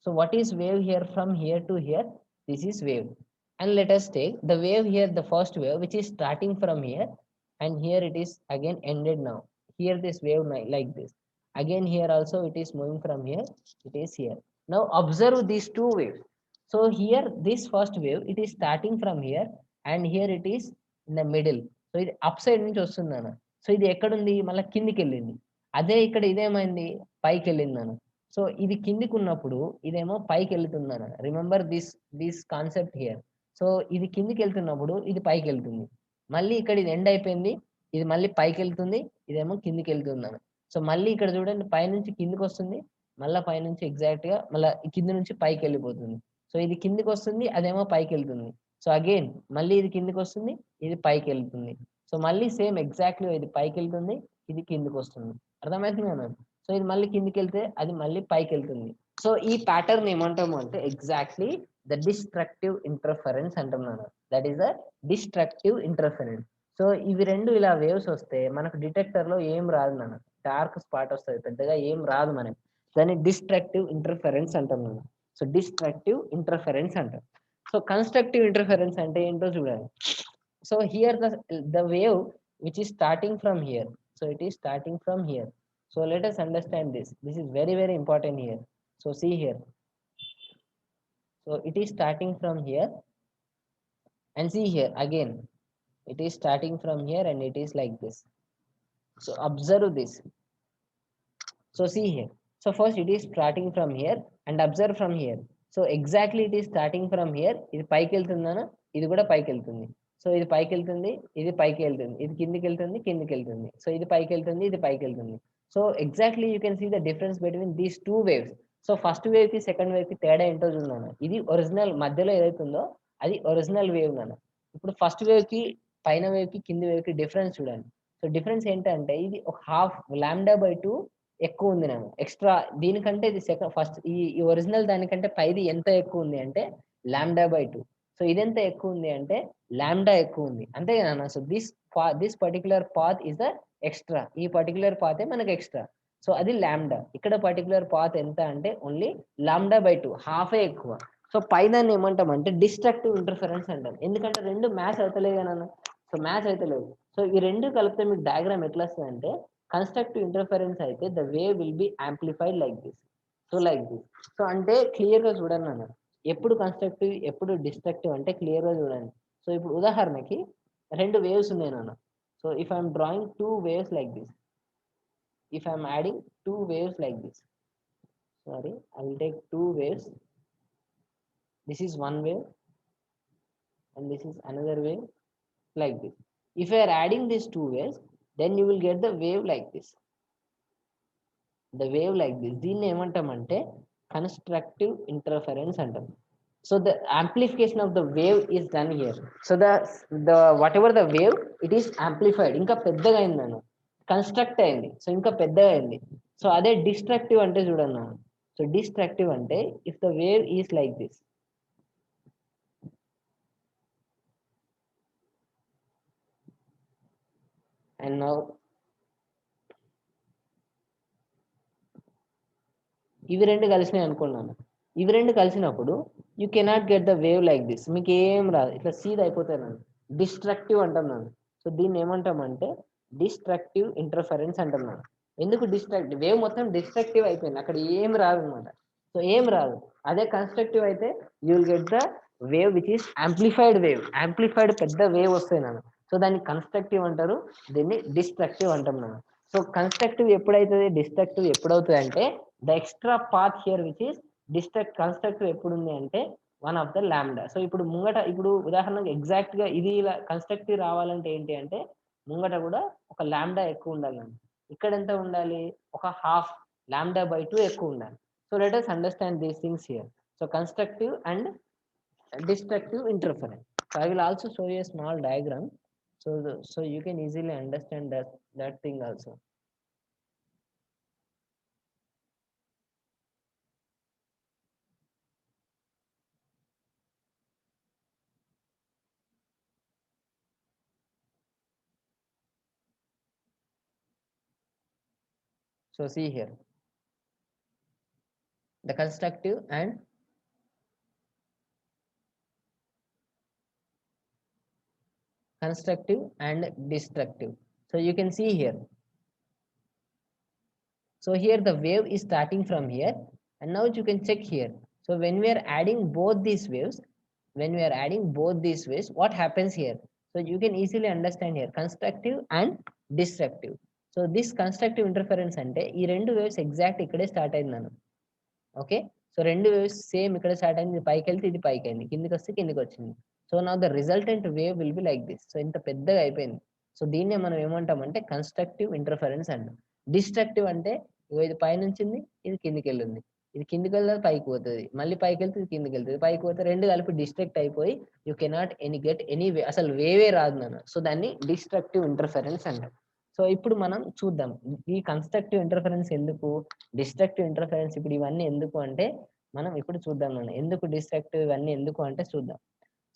Speaker 1: So what is wave here from here to here? This is wave. And let us take the wave here, the first wave which is starting from here, and here it is again ended now. Here this wave like this. Again here also it is moving from here, it is here. Now observe these two waves. So here this first wave it is starting from here and here it is in the middle. So ఇది up side నుంచి వస్తుందన్న. So ఇది ఎక్కడుంది మళ్ళీ కిందికి వెళ్ళింది. అదే ఇక్కడ ఇదేమైంది పైకి వెళ్ళిందన్న. సో ఇది కిందికి ఉన్నప్పుడు ఇదేమో పైకి వెళ్తుందన్న. Remember this concept here. So ఇది కిందికి వెళ్తున్నప్పుడు ఇది పైకి వెళ్తుంది. మళ్ళీ ఇక్కడ ఇది ఎండ్ అయిపోయింది, ఇది మళ్ళీ పైకి వెళ్తుంది, ఇదేమో కిందికి వెళ్తుందన్న. సో మళ్ళీ ఇక్కడ చూడండి పైనుంచి కిందికి వస్తుంది, మళ్ళీ పైనుంచి ఎగ్జాక్ట్ గా మళ్ళీ కింది నుంచి పైకి వెళ్ళిపోతుంది. సో ఇది కిందికి వస్తుంది, అదేమో పైకి వెళ్తుంది. సో అగైన్ మళ్ళీ ఇది కిందికి వస్తుంది, ఇది పైకి వెళ్తుంది. సో మళ్ళీ సేమ్ ఎగ్జాక్ట్లీ ఇది పైకి వెళ్తుంది, ఇది కిందికి వస్తుంది. అర్థమవుతుంది కదా? సో ఇది మళ్ళీ కిందికి వెళ్తే అది మళ్ళీ పైకి వెళ్తుంది. సో ఈ ప్యాటర్న్ ఏమంటాము అంటే ఎగ్జాక్ట్లీ ద డిస్ట్రక్టివ్ ఇంటర్ఫరెన్స్ అంటున్నాను. That is the destructive interference. So ఇవి రెండు ఇలా వేవ్స్ వస్తే మనకు డిటెక్టర్ లో ఏం రాదు నాన్న, డార్క్ స్పాట్ వస్తుంది, పెద్దగా ఏం రాదు మనకి. దాన్ని డిస్ట్రక్టివ్ ఇంటర్ఫరెన్స్ అంటాం మనం. సో డిస్ట్రక్టివ్ ఇంటర్ఫరెన్స్ అంటాం. సో కన్స్ట్రక్టివ్ ఇంటర్ఫరెన్స్ అంటే ఏంటో చూడాలి. So here the wave which is starting from here. So it is starting from here. So let us understand this. This is very, very important here. So see here. So it is starting from here and see here again. It is starting from here and it is like this. So observe this. So see here. So first it is starting from here and observe from here. So exactly it is starting from here. ఇది పైకి వెళ్తుందనా, ఇది కూడా పైకి వెళ్తుంది. So ఇది పైకి వెళ్తుంది, ఇది పైకి వెళ్తుంది, ఇది కిందికి వెళ్తుంది, కిందికి వెళ్తుంది. సో ఇది పైకి వెళ్తుంది, ఇది పైకి వెళ్తుంది. So exactly you can see the difference between these two waves. So first wave కి సెకండ్ వేవ్ కి తేడా ఏంటో చూడాను. ఇది ఒరిజినల్ మధ్యలో ఏదైతుందో అది ఒరిజినల్ వేవ్ నాన్న. ఇప్పుడు ఫస్ట్ వేవ్ కి పైన వేవ్ కి కింది వేవ్ కి డిఫరెన్స్ చూడండి. సో డిఫరెన్స్ ఏంటంటే ఇది ఒక హాఫ్ λ/2 ఎక్కువ ఉంది నేను ఎక్స్ట్రా. దీనికంటే ఇది సెకండ్ ఫస్ట్ ఈ ఒరిజినల్ దానికంటే పైది ఎంత ఎక్కువ ఉంది అంటే λ/2. సో ఇదెంత ఎక్కువ ఉంది అంటే లాంబ్డా ఎక్కువ ఉంది, అంతే కదా. So this particular path is the extra. ఈ పర్టికులర్ పాతే మనకు ఎక్స్ట్రా. సో అది లాంబ్డా. ఇక్కడ పర్టికులర్ పాత్ ఎంత అంటే ఓన్లీ λ/2, హాఫే ఎక్కువ. సో పైదాన్ని ఏమంటాం అంటే డిస్ట్రక్టివ్ ఇంటర్ఫరెన్స్ అంటాం. ఎందుకంటే రెండు మ్యాచ్ అవుతలేదు కదా. సో మ్యాచ్ అవుతలేదు. సో ఈ రెండు కలిపితే మీకు డయాగ్రామ్ ఎట్లా వస్తుంది అంటే కన్స్ట్రక్టివ్ ఇంటర్ఫరెన్స్ అయితే the wave will be amplified like this. So like this. So అంటే క్లియర్ గా చూడండి అన్న, ఎప్పుడు కన్స్ట్రక్టివ్ ఎప్పుడు డిస్ట్రక్టివ్ అంటే క్లియర్ గా చూడండి. సో ఇప్పుడు ఉదాహరణకి రెండు వేవ్స్ ఉన్నాయి నాన్న. So if I'm drawing two waves like this, if I'm adding two waves like this, sorry, I will take two waves. This is one wave and this is another wave like this. If I are adding these two waves, then you will get the wave like this. The wave like this. దీన్ని ఏమంటామంటే constructive interference అంటాం. So the amplification of the wave is done here. So the whatever the wave, it is amplified. ఇంకా పెద్దగా అయింది అన్న, construct అయింది. So ఇంకా పెద్దగా అయింది. సో అదే డిస్ట్రక్టివ్ అంటే చూడన్నా. సో డిస్ట్రక్టివ్ అంటే if the wave is like this, and now ఇవి రెండు కలిసినాయి అనుకున్నాను. ఇవి రెండు కలిసినప్పుడు you cannot get the wave like this. మీకు ఏం రాదు, ఇట్లా సీదా అయిపోతాయి నన్ను. డిస్ట్రక్టివ్ అంటాం నన్ను. సో దీన్ని ఏమంటామంటే డిస్ట్రక్టివ్ ఇంటర్ఫరెన్స్ అంటున్నాను. ఎందుకు డిస్ట్రక్టివ్? వేవ్ మొత్తం డిస్ట్రక్టివ్ అయిపోయింది, అక్కడ ఏం రాదు అనమాట. సో ఏం రాదు. అదే కన్స్ట్రక్టివ్ అయితే you will get the wave which is amplified పెద్ద వేవ్ వస్తాయి నాన్న. సో దాన్ని కన్స్ట్రక్టివ్ అంటారు, దీన్ని డిస్ట్రక్టివ్ అంటాం నాన్న. సో కన్స్ట్రక్టివ్ ఎప్పుడైతుంది, డిస్ట్రక్టివ్ ఎప్పుడవుతుంది అంటే the extra path here which is constructive ఎప్పుడు ఉంది అంటే one of the lambda. So ఇప్పుడు ముంగట, ఇప్పుడు ఉదాహరణకు ఎగ్జాక్ట్ గా ఇది ఇలా కన్స్ట్రక్టివ్ రావాలంటే ఏంటి అంటే ముంగట కూడా ఒక లాంబ్డా ఎక్కువ ఉండాలి. ఇక్కడ ఎంత ఉండాలి, ఒక హాఫ్ λ/2 ఎక్కువ ఉండాలి. So let us understand these things here. So constructive and destructive interference. So I will also show you a small diagram, so you can easily understand that thing also. So see here, the constructive and destructive. So you can see here. So here the wave is starting from here, and now you can check here. So when we are adding both these waves, what happens here? So you can easily understand here, constructive and destructive. So this constructive interference ante ee rendu waves exact ikkade start ayindana. Okay, so rendu waves same ikkade start ayindi, paiki velthe idi paiki ayindi, kindiki vaste kindiki vachindi. So now the resultant wave will be like this. So inta peddaga ayipindi. So దీన్నే మనం ఏమంటాం అంటే constructive interference అంటాం. Destructive అంటే ఇది పైనుంచి ఇది కిందికి వెళ్ళింది, ఇది కిందికి వెళ్తే పైకి పోతుంది, మళ్ళీ పైకి వెళ్తే ఇది కిందికి వెళ్తుంది, పైకి పోతే రెండు కలిపి డిస్ట్రక్ట్ అయిపోయి you cannot get any way, అసలు వేవే రాదు నాన్న. సో దాన్ని డిస్ట్రక్టివ్ ఇంటర్ఫరెన్స్ అంటాం. సో ఇప్పుడు మనం చూద్దాం ఈ కన్స్ట్రక్టివ్ ఇంటర్ఫరెన్స్ ఎందుకు, డిస్ట్రక్టివ్ ఇంటర్ఫరెన్స్ ఇప్పుడు ఇవన్నీ ఎందుకు అంటే మనం ఇప్పుడు చూద్దాం నాన్న. ఎందుకు డిస్ట్రక్టివ్ ఇవన్నీ ఎందుకు అంటే చూద్దాం.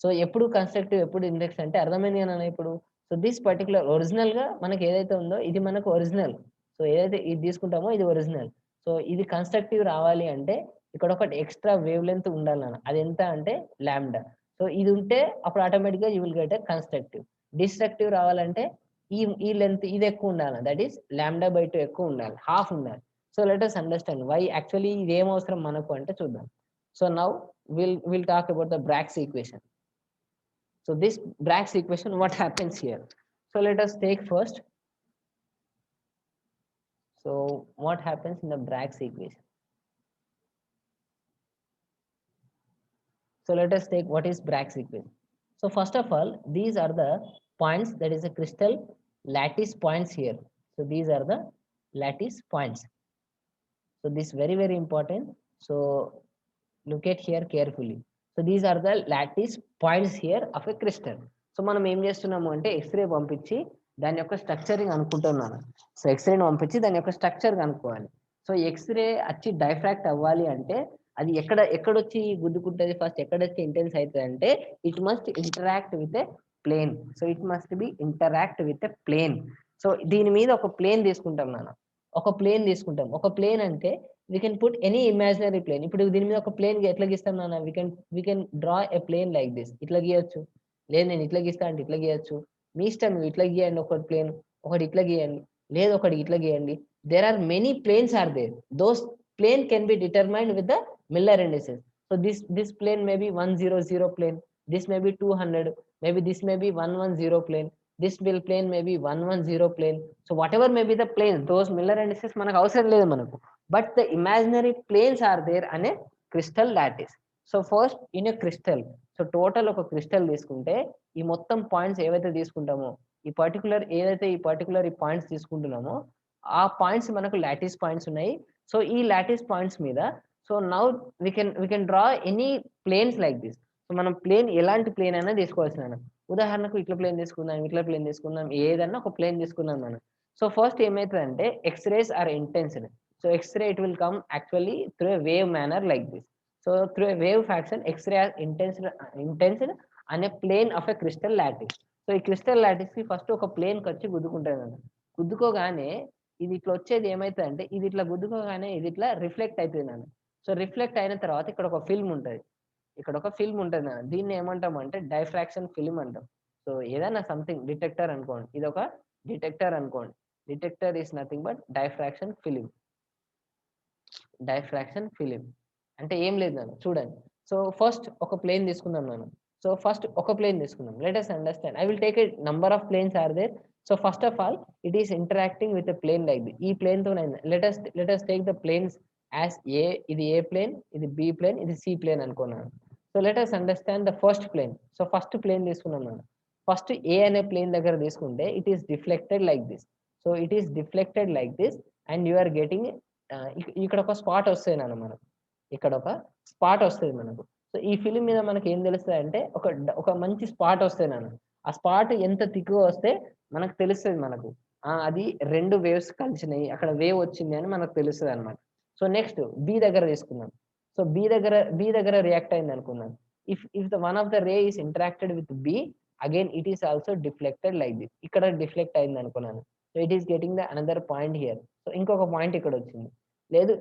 Speaker 1: సో ఎప్పుడు కన్స్ట్రక్టివ్ ఎప్పుడు ఇండెక్స్ అంటే అర్థమైంది నాన్న ఇప్పుడు. సో దిస్ పర్టికులర్ ఒరిజినల్ గా మనకి ఏదైతే ఉందో ఇది మనకు ఒరిజినల్. సో ఏదైతే ఇది తీసుకుంటామో ఇది ఒరిజినల్. సో ఇది కన్స్ట్రక్టివ్ రావాలి అంటే ఇక్కడ ఒకటి ఎక్స్ట్రా వేవ్ లెంత్ ఉండాలి నాన్న. అది ఎంత అంటే లాంబ్డా. సో ఇది ఉంటే అప్పుడు ఆటోమేటిక్ గా you will get a constructive. Destructive రావాలంటే ఈ లెంత్ ఇది ఎక్కువ ఉండాలి, దట్ ఈస్ λ/2 ఎక్కువ ఉండాలి, హాఫ్ ఉండాలి. So let us understand why actually ఇది ఏం అవసరం మనకు అంటే చూద్దాం. So now will talk about the Bragg's equation. So this Bragg's equation, what happens here? So let us take first. So what happens in the Bragg's equation? So let us take what is Bragg's equation. So first of all, these are the points, that is a crystal lattice points here. So these are the lattice points. So this very important. So look at here carefully. So these are the lattice points here of a crystal. So మనం ఏం చేస్తున్నాము అంటే x ray పంపించి దాని యొక్క structuring అనుకుంటున్నాను. So ఎక్స్రేని పంపించి దాని యొక్క స్ట్రక్చర్ కనుక్కోవాలి. సో ఎక్స్రే వచ్చి డైఫ్రాక్ట్ అవ్వాలి అంటే అది ఎక్కడొచ్చి గుద్దుకుంటుంది, ఫస్ట్ ఎక్కడొచ్చి ఇంటెన్స్ అవుతుంది అంటే it must interact with a plane. So it must be interact with a plane. So దీని మీద ఒక ప్లేన్ తీసుకుంటాం నాన్న, ఒక ప్లేన్ తీసుకుంటాం. ఒక ప్లేన్ అంటే we can put any imaginary plane. ఇప్పుడు దీని మీద ఒక ప్లేన్ ఎట్లా గీస్తాం నాన్న, we can draw a plane like this. ఇట్లా గీయొచ్చు, లేదు నేను ఇట్లా గీస్తా అంటే ఇట్లా గీయొచ్చు, మీ ఇష్టం. ఇట్లా గీయండి ఒకటి ప్లేన్, ఒకటి ఇట్లా గీయండి, లేదు ఒకటి ఇట్లా గీయండి. There are many planes are there. Those plane can be determined with the Miller indices. So this plane may be 100 plane, this may be 200, maybe this may be 110 plane, this plane may be 110 plane. So whatever may be the planes, those Miller indices మనకు అవసరం లేదు మనకు, but the imaginary planes are there అనే crystal lattice. So first in a crystal, so total ఒక crystal తీసుకుంటే ఈ మొత్తం points ఏవైతే తీసుకుంటామో ఈ పర్టికులర్ ఈ పాయింట్స్ తీసుకుంటున్నామో ఆ పాయింట్స్ మనకు లాటిస్ పాయింట్స్ ఉన్నాయి. సో ఈ లాటిస్ పాయింట్స్ మీద so now we can draw any planes like this. So మనం ప్లేన్ ఎలాంటి ప్లేన్ అయినా తీసుకోవాల్సిన, ఉదాహరణకు ఇట్లా ప్లేన్ తీసుకుందాం, ఏదన్నా ఒక ప్లేన్ తీసుకుందాం మనం. సో ఫస్ట్ ఏమవుతుందంటే x-rays are incident. So x-ray it will come actually through a wave manner like this. So through a wave fashion x-ray are ఇంటెన్స్డ్ అనే plane of a crystal lattice. So ఈ crystal lattice కి first ఒక plane వచ్చి గుద్దుకుంటుంది. గుద్దుకోగానే ఇది ఇట్లా వచ్చేది ఏమవుతుందంటే ఇది ఇట్లా గుద్దుకోగానే ఇది ఇట్లా రిఫ్లెక్ట్ అవుతుంది నాన్న. సో రిఫ్లెక్ట్ అయిన తర్వాత ఇక్కడ ఒక ఫిల్మ్ ఉంటుంది, నాన్న. దీన్ని ఏమంటాం అంటే డైఫ్రాక్షన్ ఫిల్మ్ అంటాం. సో ఏదైనా సంథింగ్ డిటెక్టర్ అనుకోండి, ఇది ఒక డిటెక్టర్ అనుకోండి. Detector is nothing but diffraction film అంటే ఏం లేదు నాన్న, చూడండి. సో ఫస్ట్ ఒక ప్లేన్ తీసుకుందాం మనం. సో ఫస్ట్ ఒక ప్లేన్ తీసుకుందాం. Let us understand. I will take a number of planes are there. So first of all, it is interacting with a plane like this. ఈ plane తో let us take the planes as A. ఇది A plane, ఇది B plane, ఇది C plane అనుకున్నాను. So let us understand the first plane. So first plane తీసుకున్నాం మనం. First A అనే plane దగ్గర తీసుకుంటే it is deflected like this. So it is deflected like this and you are getting ఇక్కడ ఒక spot వస్తాయి నాన్న మనకు. ఇక్కడ ఒక స్పాట్ వస్తుంది మనకు. సో ఈ ఫిలిం మీద మనకి ఏం తెలుస్తుంది అంటే ఒక మంచి స్పాట్ వస్తాయి నాన్న. ఆ స్పాట్ ఎంత థిక్గా వస్తే మనకు తెలుస్తుంది మనకు. అది రెండు వేవ్స్ కలిసినాయి, అక్కడ వేవ్ వచ్చింది అని మనకు తెలుస్తుంది అనమాట. సో నెక్స్ట్ బి దగ్గర తీసుకుందాం. సో బి దగ్గర రియాక్ట్ అయింది అనుకుందాం. If the one of the ray is interacted with B, again it is also deflected like this. ఇక్కడ డిఫ్లెక్ట్ అయింది అనుకున్నాను. So it is getting the another point here. So ఇంకొక point ఇక్కడ వచ్చింది. లేదు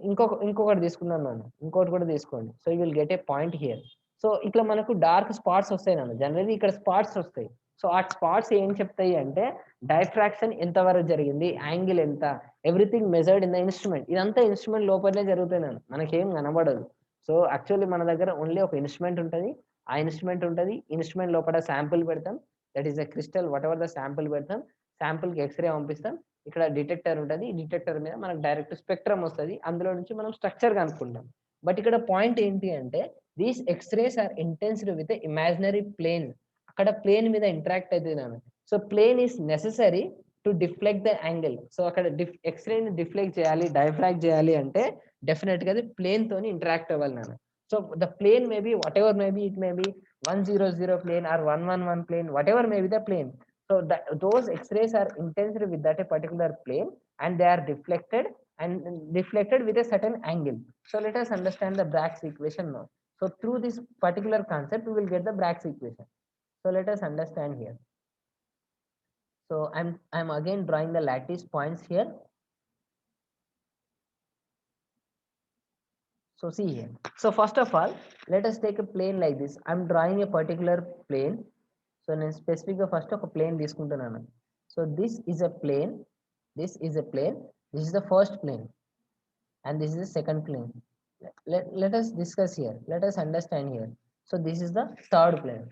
Speaker 1: ఇంకొకటి తీసుకున్నాను నాన్న, ఇంకోటి కూడా తీసుకోండి. So you will get a point here. So ఇట్లా మనకు డార్క్ స్పాట్స్ వస్తాయి నాన్న. జనరల్లీ ఇక్కడ స్పాట్స్ వస్తాయి. సో ఆ స్పాట్స్ ఏం చెప్తాయి అంటే డైఫ్రాక్షన్ ఎంతవరకు జరిగింది, యాంగిల్ ఎంత, everything measured in the instrument. ఇదంతా ఇన్స్ట్రుమెంట్ లోపలనే జరుగుతాయి నాన్న, మనకేం కనబడదు. సో యాక్చువల్లీ మన దగ్గర ఓన్లీ ఒక ఇన్స్ట్రుమెంట్ ఉంటుంది. ఆ ఇన్స్ట్రుమెంట్ లోపల శాంపుల్ పెడతాం. That is the crystal, what ever the sample పెడతాం. శాంపుల్కి ఎక్స్రే పంపిస్తాం. ఇక్కడ డిటెక్టర్ ఉంటుంది. డిటెక్టర్ మీద మనకు డైరెక్ట్ స్పెక్ట్రమ్ వస్తుంది. అందులో నుంచి మనం స్ట్రక్చర్ కనుక్కుంటాం. బట్ ఇక్కడ పాయింట్ ఏంటి అంటే these X-rays are incident with imaginary plane. అక్కడ ప్లేన్ మీద ఇంటరాక్ట్ అవుతున్నాను. So plane is necessary to deflect the angle. So అక్కడ ఎక్స్రేని డిఫ్లెక్ట్ చేయాలి, డైఫ్రాక్ట్ చేయాలి అంటే డెఫినెట్ గా అది ప్లేన్ తోని ఇంటరాక్ట్ అవ్వాలి నాన్న. So the plane may be whatever may be, it may be 100 plane or 111 plane, whatever may be the plane. So those X-rays are intensed with that a particular plane and they are deflected with a certain angle. So let us understand the Bragg's equation now. So through this particular concept, we will get the Bragg's equation. So let us understand here. So I'm again drawing the lattice points here. So see here. So first of all, let us take a plane like this. I'm drawing a particular plane. So నేను స్పెసిఫిక్గా first ఒక plane తీసుకుంటున్నాను. So this is a plane, this is a plane, this is the first plane and this is the second plane. Let us discuss here. Let us understand here. So this is the third plane.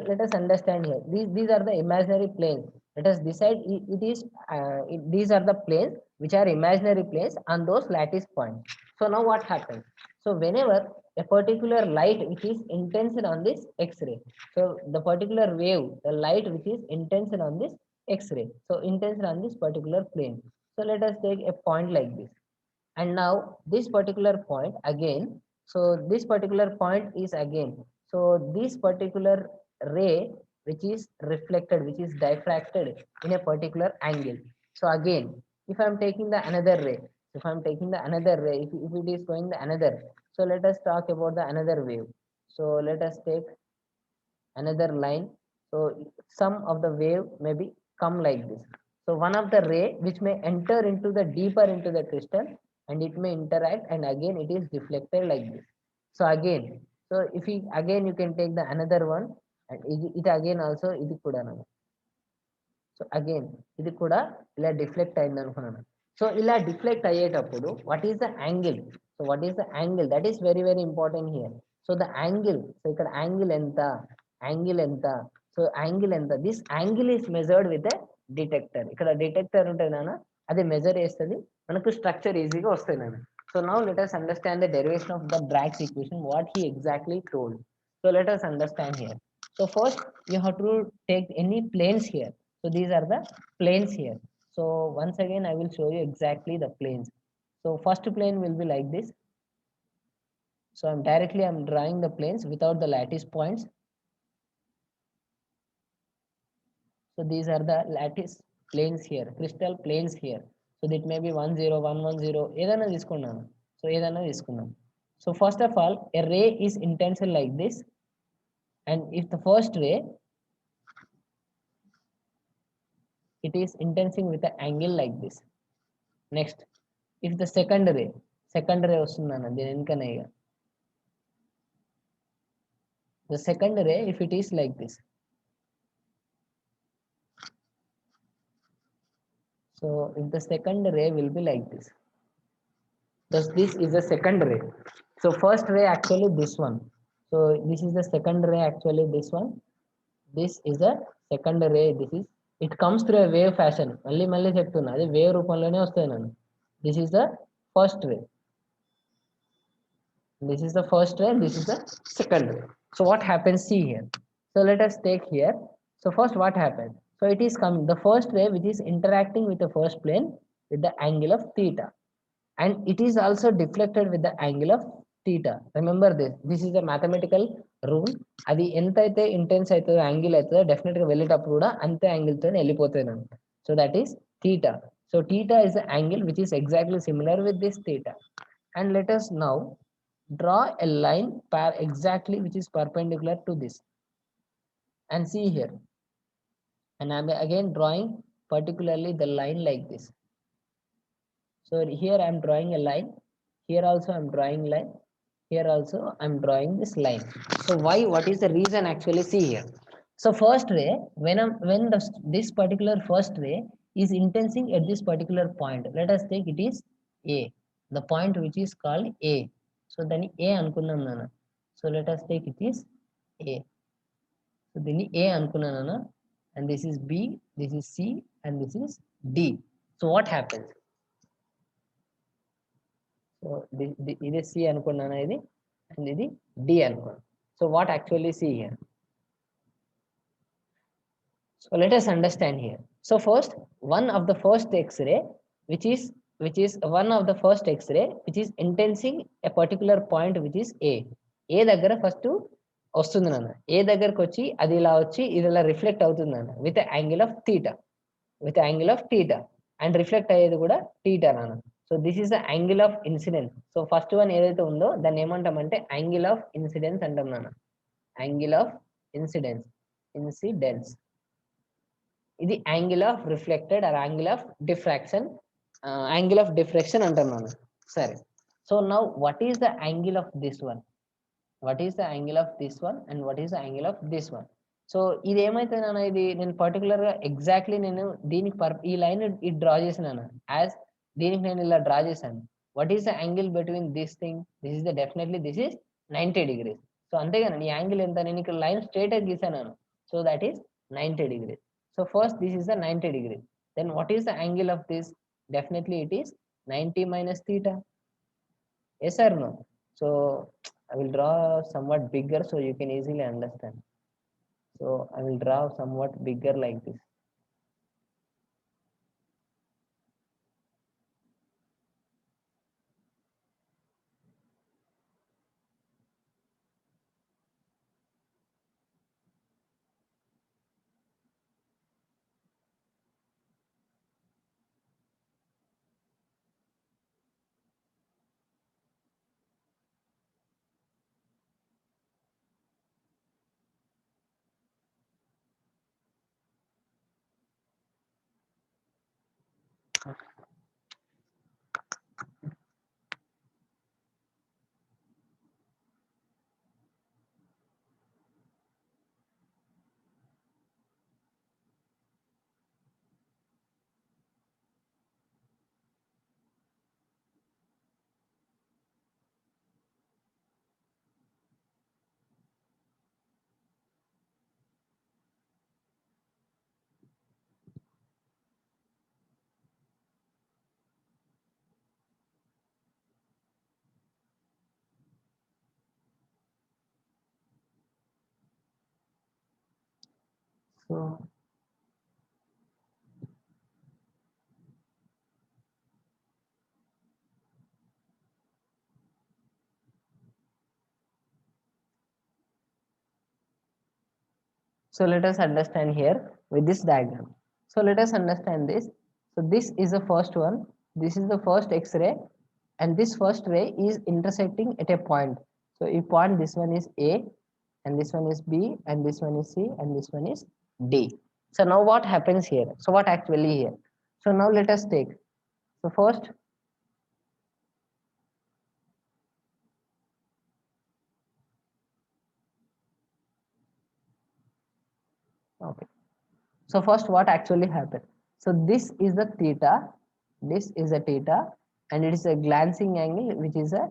Speaker 1: Let us understand here. These are the imaginary planes. Let us decide these are the planes which are imaginary planes on those lattice points. So now what happens? So whenever a particular light which is intensed on this X-ray, so the particular wave, the light which is intensed on this X-ray, so intensed on this particular plane. So let us take a point like this. And now this particular point again, so this particular point is again, so this particular ray which is reflected, which is diffracted in a particular angle. So again, if I'm taking the another ray, if it is going the another, so let us talk about the another wave. So let us take another line. So some of the wave may be come like this. So one of the ray which may enter into the deeper into the crystal and it may interact and again it is deflected like this. So again, so if you again you can take the another one and it again also ఇది కూడా. So again ఇది కూడా ఇలా deflect అయింది అనుకున్నాను. So ఇలా deflect అయ్యేటప్పుడు what is the angle? So what is the angle? That is very very important here. So the angle, so ఇక్కడ యాంగిల్ ఎంత, సో యాంగిల్ ఎంత, this angle is measured with the detector. ఇక్కడ detector ఉంటుంది నాన్న, అది measure చేస్తుంది, మనకు structure ఈజీగా వస్తుంది నాన్న. So now let us understand the derivation of the Bragg's equation, what he exactly told. So let us understand here. So first you have to take any planes here. So these are the planes here. So once again I will show you exactly the planes. So first plane will be like this. So I'm drawing the planes without the lattice points. So these are the lattice planes here, crystal planes here. So that may be 10, 110, ఏదైనా తీసుకున్నాను. So ఏదైనా తీసుకున్నాం. So first of all, a ray is intense like this, and if the first ray, it is intensing with an angle like this. Next, if the second ray వస్తున్నాను దీని వెనుకనే, the second ray if it is like this. So if the second ray will be like this, thus this is the second ray. So first ray actually this one. So this is the second ray actually, this one. This is the second ray. This is, it comes through a wave fashion. మళ్ళీ మళ్ళీ చెప్తున్నా, అది wave రూపంలోనే వస్తాయి నన్ను. This is the first ray. This is the first ray, this is the second ray. So what happens, see here. So let us take here. So first what happened? So it is coming, the first ray which is interacting with the first plane with the angle of theta, and it is also deflected with the angle of theta. Remember this, this is a mathematical rule. అది ఎంత అయితే intense అవుతుందో angle అవుతుందో definite గా వెళ్ళేటప్పుడు కూడా అంతే angle తో వెళ్ళిపోతుంది అనమాట. So that is theta. So theta is the angle which is exactly similar with this theta. And let us now draw a line exactly which is perpendicular to this, and see here. And I'm again drawing particularly the line like this. So here I'm drawing a line, here also I'm drawing line, here also I'm drawing this line. So why, what is the reason actually, see here. So first ray, when this particular first ray is intensing at this particular point, let us take it is A, the point which is called A. So then A అనుకున్నాం నాన్న. So let us take it is A. So then A అనుకున్నాను నాన్న, and this is B, this is C, and this is D. So what happens? So ఇది C అనుకున్నాను ఇది, and ఇది D అనుకున్నాను. So what actually, see here. So let us understand here. So first, one of the first X-ray, which is one of the first X-ray which is intensing a particular point which is A. A దగ్గర first వస్తుంది నాన్న. A దగ్గరకు వచ్చి అది ఇలా వచ్చి ఇది ఇలా రిఫ్లెక్ట్ అవుతుంది నాన్న with angle of theta, with angle of theta, and reflect అయ్యేది కూడా థీటా నాన్న. So this is the angle of incidence. So first one ఏదైతే ఉందో దాన్ని ఏమంటామంటే యాంగిల్ ఆఫ్ ఇన్సిడెన్స్ అంటాం నాన్న. Angle of incidence, incidence. ఇది angle of reflected or angle of diffraction, angle of diffraction అంటున్నాను. సరే, so now what is the angle of this one, what is the angle of this one, and what is the angle of this one. So ఇది ఏమైతే నాన్న, ఇది నేను particular గా exactly నేను దీనికి ఈ లైన్ ఇది డ్రా చేసినాను, యాజ్ దీనికి నేను ఇలా డ్రా చేశాను. What is the angle between this thing, this is the definitely this is 90 degrees. So అంతేగాని ఈ యాంగిల్ ఎంత, నేను ఇక్కడ లైన్ స్ట్రేట్ గా గీసాను. So that is 90 degrees. So first this is the 90 degrees. Then what is the angle of this? Definitely it is 90 minus theta. Yes or no? So I will draw somewhat bigger so you can easily understand. So I will draw somewhat bigger like this. So so let us understand here with this diagram. So let us understand this. So this is the first one, this is the first X-ray, and this first ray is intersecting at a point. So if point, this one is A, and this one is B, and this one is C, and this one is D. So now what happens here? So what actually here? So now let us take, so first, okay. So first what actually happened? So this is the theta, this is a theta, and it is a glancing angle which is a,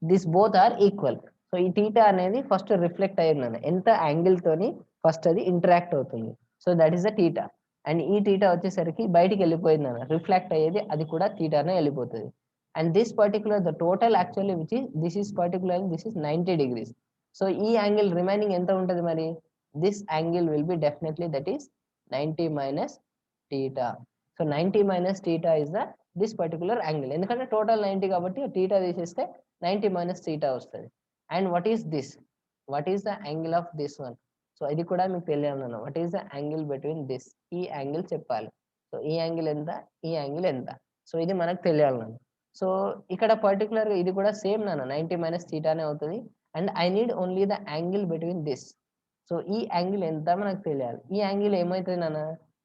Speaker 1: these both are equal. So ఈ theta అనేది first reflect అయ్యింది ఎంత angle తోని first అది interact అవుతుంది. So that is the theta. And ఈ theta వచ్చేసరికి బయటికి వెళ్ళిపోయింది రిఫ్లెక్ట్ అయ్యేది అది కూడా టీటానే వెళ్ళిపోతుంది. And this particular the total actually which is this is particular this is 90 degrees. So ఈ యాంగిల్ రిమైనింగ్ ఎంత ఉంటుంది మరి? This angle will be definitely that is 90 minus theta. So 90 minus theta is the this particular angle. ఎందుకంటే total 90 కాబట్టి theta తీసేస్తే 90 minus theta వస్తుంది. And what is this? What is the angle of this one? So ఇది కూడా మీకు తెలియాలన్నా what is the angle between this, ఈ angle చెప్పాలి. సో ఈ యాంగిల్ ఎంత, ఈ యాంగిల్ ఎంత, సో ఇది మనకు తెలియాలన్నా. సో ఇక్కడ పర్టికులర్ ఇది కూడా సేమ్ నాన్న 90 minus theta నే అవుతుంది. And I need only the angle between this. So ఈ యాంగిల్ ఎంత మనకు తెలియాలి. ఈ యాంగిల్ ఏమవుతుంది నాన్న?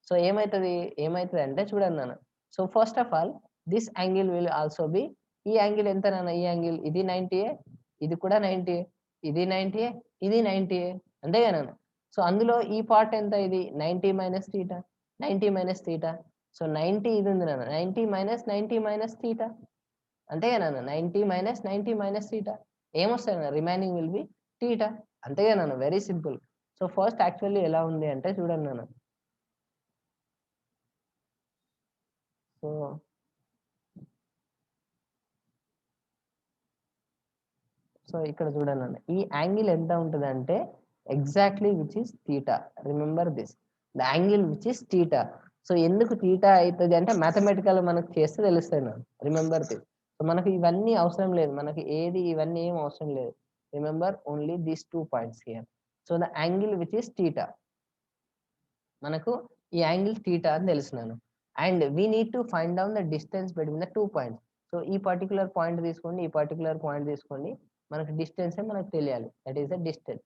Speaker 1: సో ఏమవుతుంది అంటే చూడండి నాన్న. So first of all this angle will also be, ఈ యాంగిల్ ఎంత నాన్న? ఈ యాంగిల్ ఇది 90, ఇది కూడా 90, ఇది 90, ఇది 90, అంతేగా నాన్న. సో అందులో ఈ పార్ట్ ఎంత? ఇది 90 minus theta, 90 minus theta. So 90 ఇది ఉంది నాన్న, 90 minus 90 minus theta, అంతేగా నాన్న. 90 minus 90 minus theta ఏమొస్తుంది నాన్న? రిమైనింగ్ విల్ బి theta, అంతేగా నాన్న. Very simple. So first actually ఎలా ఉంది అంటే చూడండి నాన్న. సో సో ఇక్కడ చూడండి అన్న, ఈ యాంగిల్ ఎంత ఉంటుంది అంటే exactly which is theta. Remember this, the angle which is theta. So ఎందుకు థీటా అవుతుంది అంటే మ్యాథమెటికల్ మనకు చేస్తే తెలుస్తుంది నాకు. Remember this. సో మనకు ఇవన్నీ అవసరం లేదు, మనకి ఏది ఇవన్నీ ఏం అవసరం లేదు. Remember only these 2 points here. So the angle which is theta, మనకు ఈ యాంగిల్ థీటా అని తెలుసున్నాను. And we need to find down the distance between the 2 points. So ఈ పర్టికులర్ పాయింట్ తీసుకోండి, ఈ పర్టికులర్ పాయింట్ తీసుకోండి, మనకు డిస్టెన్స్ మనకు తెలియాలి. That is the distance,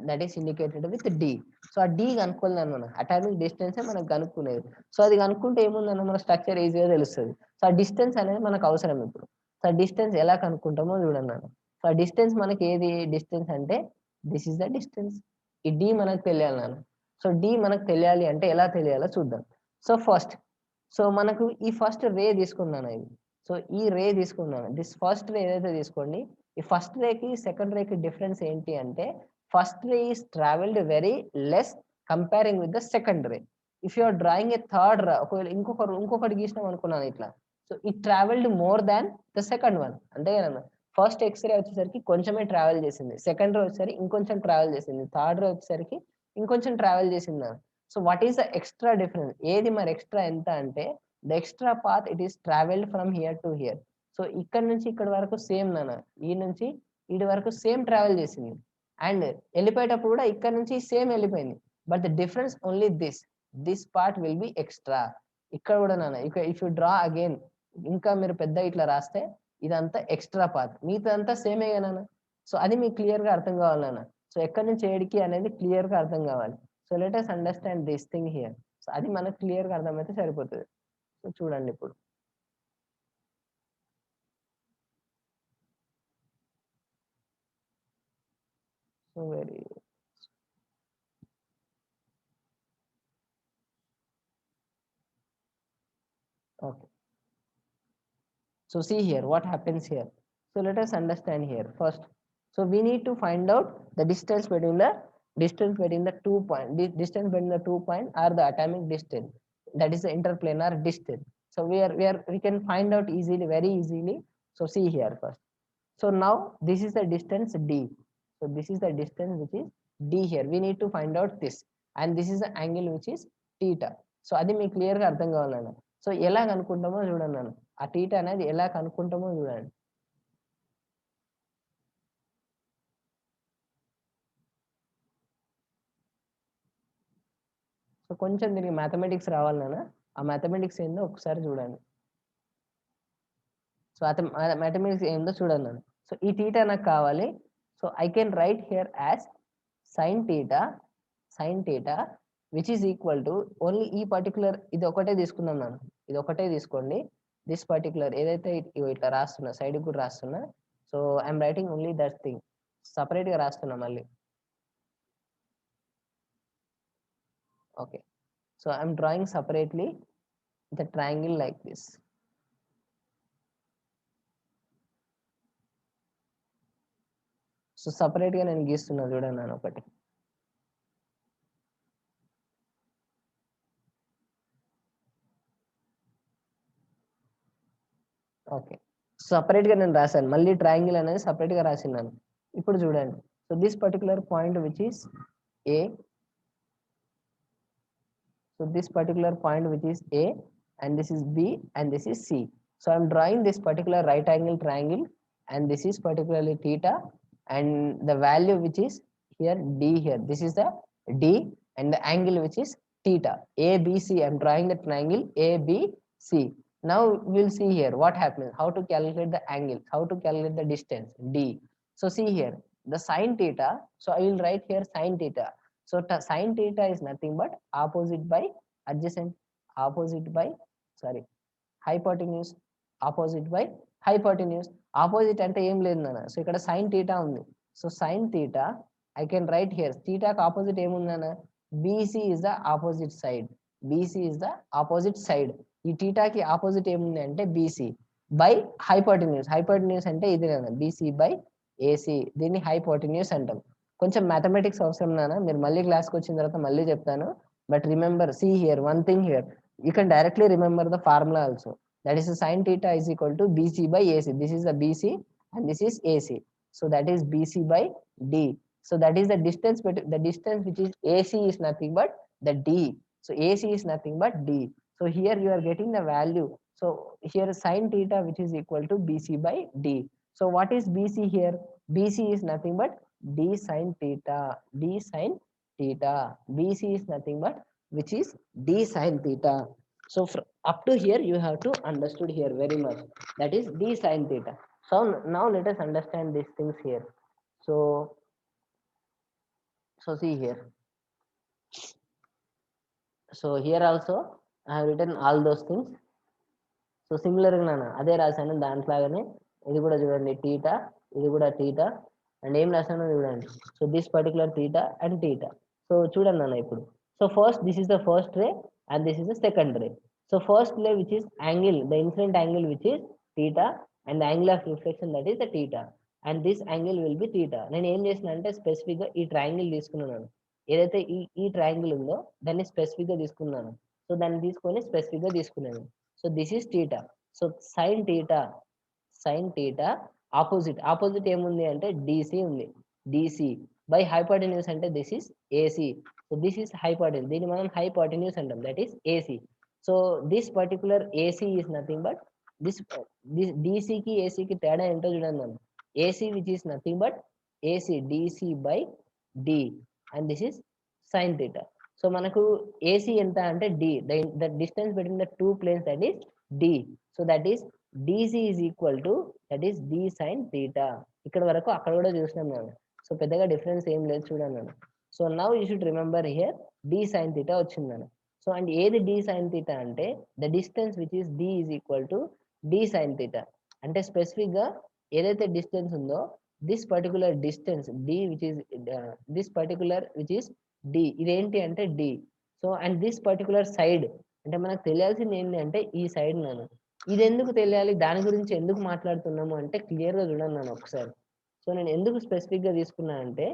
Speaker 1: that is indicated with D. So ఆ డి కనుక్కోలేను మనం, అటామిక్ డిస్టెన్స్ మనకు కనుక్కునేది. సో అది కనుక్కుంటే ఏముందన్న మన స్ట్రక్చర్ ఈజీగా తెలుస్తుంది. సో ఆ డిస్టెన్స్ అనేది మనకు అవసరం ఇప్పుడు. సో ఆ డిస్టెన్స్ ఎలా కనుక్కుంటామో చూడండి అన్న. సో ఆ డిస్టెన్స్ మనకి ఏది డిస్టెన్స్ అంటే దిస్ ఈస్ ద డిస్టెన్స్. ఈ డి మనకు తెలియాలి నాన్న. సో డి మనకు తెలియాలి అంటే ఎలా తెలియాలో చూద్దాం. సో ఫస్ట్, సో మనకు ఈ ఫస్ట్ రే తీసుకున్నాను ఇది. సో ఈ రే తీసుకున్నాను, దిస్ ఫస్ట్ రే ఏదైతే తీసుకోండి, ఈ ఫస్ట్ రేకి సెకండ్ రేకి డిఫరెన్స్ ఏంటి అంటే first ray is travelled very less comparing with the second ray. If you are drawing a third ray, ఒకవేళ ఇంకొకటి గీసినాం అనుకున్నాను ఇట్లా, so it travelled more than the second one, అంతే కదా. ఫస్ట్ ఎక్స్రే వచ్చేసరికి కొంచెమే ట్రావెల్ చేసింది, సెకండ్ రే వచ్చేసరికి ఇంకొంచెం ట్రావెల్ చేసింది, థర్డ్ రే వచ్చేసరికి ఇంకొంచెం ట్రావెల్ చేసింది. So what is the extra difference? ఏది మరి ఎక్స్ట్రా ఎంత అంటే the extra path it is travelled from here to here. So ఇక్కడ నుంచి ఇక్కడ వరకు సేమ్ నాన్న, ఈ నుంచి ఇటు వరకు సేమ్ ట్రావెల్ చేసింది. అండ్ వెళ్ళిపోయేటప్పుడు కూడా ఇక్కడ నుంచి సేమ్ వెళ్ళిపోయింది. But the difference only this part will be extra. ఇక్కడ కూడా నాన్న, ఇఫ్ యూ డ్రా అగైన్, ఇంకా మీరు పెద్ద ఇట్లా రాస్తే ఇదంతా ఎక్స్ట్రా పాత్, మిగతాదంతా సేమే కదా నాన్న. సో అది మీకు క్లియర్ గా అర్థం కావాలి నాన్న. సో ఎక్కడి నుంచి ఏడికి అనేది క్లియర్ గా అర్థం కావాలి. So let us understand this thing here. So అది మనకు క్లియర్ గా అర్థమైతే సరిపోతుంది. సో చూడండి ఇప్పుడు. So very okay. So see here what happens here. So let us understand here first. So we need to find out the distance between the 2 point, distance between the 2 point are the atomic distance, that is the interplanar distance. So we can find out easily, very easily. So see here first. So now this is the distance d. So this is the distance which is d here. We need to find out this, and this is the angle which is theta. So అది మీకు clear గా అర్థం కావాలన్న. So ఎలా కనుక్కుంటామో చూడండి అన్న, ఆ theta అనేది ఎలా కనుక్కుంటామో చూడండి. సో కొంచెం దీనికి మ్యాథమెటిక్స్ రావాలన్నా, ఆ మ్యాథమెటిక్స్ ఏందో ఒకసారి చూడండి. సో మ్యాథమెటిక్స్ ఏందో చూడండి అన్న. సో ఈ theta నాకు కావాలి. So I can write here as sin theta which is equal to only ఈ పర్టికులర్ ఇది ఒకటే తీసుకుందాం నన్ను, ఇది ఒకటే తీసుకోండి. దిస్ పర్టికులర్ ఏదైతే ఇట్లా రాస్తున్నా, సైడ్ కూడా రాస్తున్నా. So I'm writing only that thing, separate గా రాస్తున్నా మళ్ళీ. Okay, so I'm drawing separately the triangle like this. So separate గా నేను గీస్తున్నా చూడండి నేను ఒకటి. ఓకే, సపరేట్ గా నేను రాశాను, మళ్ళీ ట్రయాంగిల్ అనేది సపరేట్ గా రాసినాను. ఇప్పుడు చూడండి, so this particular point which is a, so this particular point which is A, and this is B, and this is C. So I'm drawing this particular right angle triangle, and this is particularly theta, and the value which is here D here. This is the D, and the angle which is theta. ABC. I'm drawing the triangle ABC. Now we'll see here what happens. How to calculate the angle? How to calculate the distance D? So see here the sine theta. So I will write here sine theta. So sine theta is nothing but opposite by adjacent, opposite by, sorry, hypotenuse, opposite by hypotenuse. Opposite అంటే ఏం లేదు నాన్న. So ఇక్కడ sin theta ఉంది. So sin theta I can write here. Theta కి opposite ఏముంది నాన్న? BC is the opposite side. BC is the opposite side. ఈ theta కి opposite ఏముంది అంటే BC by hypotenuse. Hypotenuse అంటే ఇది నాన్న, BC by AC. దీన్ని hypotenuse అంటాం. కొంచెం మ్యాథమెటిక్స్ అవసరం నాన్న, మీరు మళ్ళీ క్లాస్కి వచ్చిన తర్వాత మళ్ళీ చెప్తాను. But remember, see here one thing here, you can directly remember the formula also. That is sin theta is equal to BC by AC. This is the BC and this is AC. So that is BC by D. So that is the distance, but the distance which is AC is nothing but the D. So AC is nothing but D. So here you are getting the value. So here sin theta which is equal to BC by D. So what is BC here? BC is nothing but D sin theta. D sin theta. BC is nothing but which is D sin theta. So up to here you have to understood here very much, that is D sin theta. So now let us understand these things here. So see here, so here also I have written all those things. So similar గా నాన్న అదే రాశాను, దాంట్లాగానే ఇది కూడా చూడండి theta, ఇది కూడా theta, and ఏం రాశానో చూడండి. So this particular theta and theta. So చూడండి నాన్న ఇప్పుడు. So first this is the first ray and this is the second ray. So first ray which is angle, the incident angle which is theta, and the angle of reflection that is the theta, and this angle will be theta. నేను ఏం చేసిన అంటే specific గా ఈ triangle తీసుకున్నాను, ఏదైతే ఈ triangle ఉందో దాన్ని స్పెసిఫిక్ గా తీసుకున్నాను. సో దాన్ని తీసుకొని స్పెసిఫిక్ గా తీసుకున్నాను. So this is theta. So sine theta opposite ఏముంది అంటే డిసి ఉంది. డిసి బై హైపోటెన్యూస్ అంటే this is AC. So this is hypotenuse, దీన్ని మనం హైపోటెన్యూస్ అంటాం, that is AC. So this particular AC is nothing but this డిసికి ఏసీకి తేడా ఏంటో చూడండి మనం. AC which is nothing but AC DC by D, and this is sine theta. So మనకు ఏసీ ఎంత అంటే D, the distance between the two planes that is D. So that is DC is equal to that is D sine theta. ఇక్కడ వరకు అక్కడ కూడా చూసినాం మనం. So పెద్దగా డిఫరెన్స్ ఏం లేదు చూడండి మనం. So now you should remember here D sine theta వచ్చింది మనం. సో అండ్ ఏది డి సైన్ థీటా అంటే the distance which is D is equal to D sine theta. అంటే స్పెసిఫిక్ గా ఏదైతే డిస్టెన్స్ ఉందో this particular distance D which is this particular which is D, ఇదేంటి అంటే D. So and this particular side అంటే మనకు తెలియాల్సింది ఏంటి అంటే ఈ సైడ్ నాను. ఇది ఎందుకు తెలియాలి, దాని గురించి ఎందుకు మాట్లాడుతున్నాము అంటే క్లియర్ గా చూడండి నాను ఒకసారి. సో నేను ఎందుకు స్పెసిఫిక్ గా తీసుకున్నా అంటే,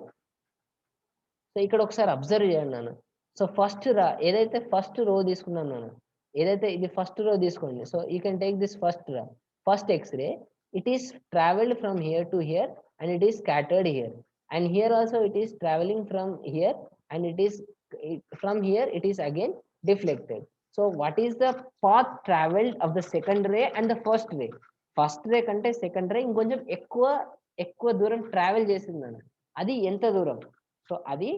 Speaker 1: సో ఇక్కడ ఒకసారి అబ్జర్వ్ చేయండి నాను. సో ఫస్ట్ ఏదైతే ఫస్ట్ రో తీసుకున్నాను నాను, ఏదైతే ఇది ఫస్ట్ రో తీసుకోండి. So you can take this first X-ray, it is travelled from here to here and it is scattered here, and here also it is travelling from here and it is from here it is again deflected. So what is the path traveled of the second ray and the first ray? First ray కంటే second రే ఇంకొంచెం ఎక్కువ దూరం travel చేసింది, అది ఎంత దూరం. So అది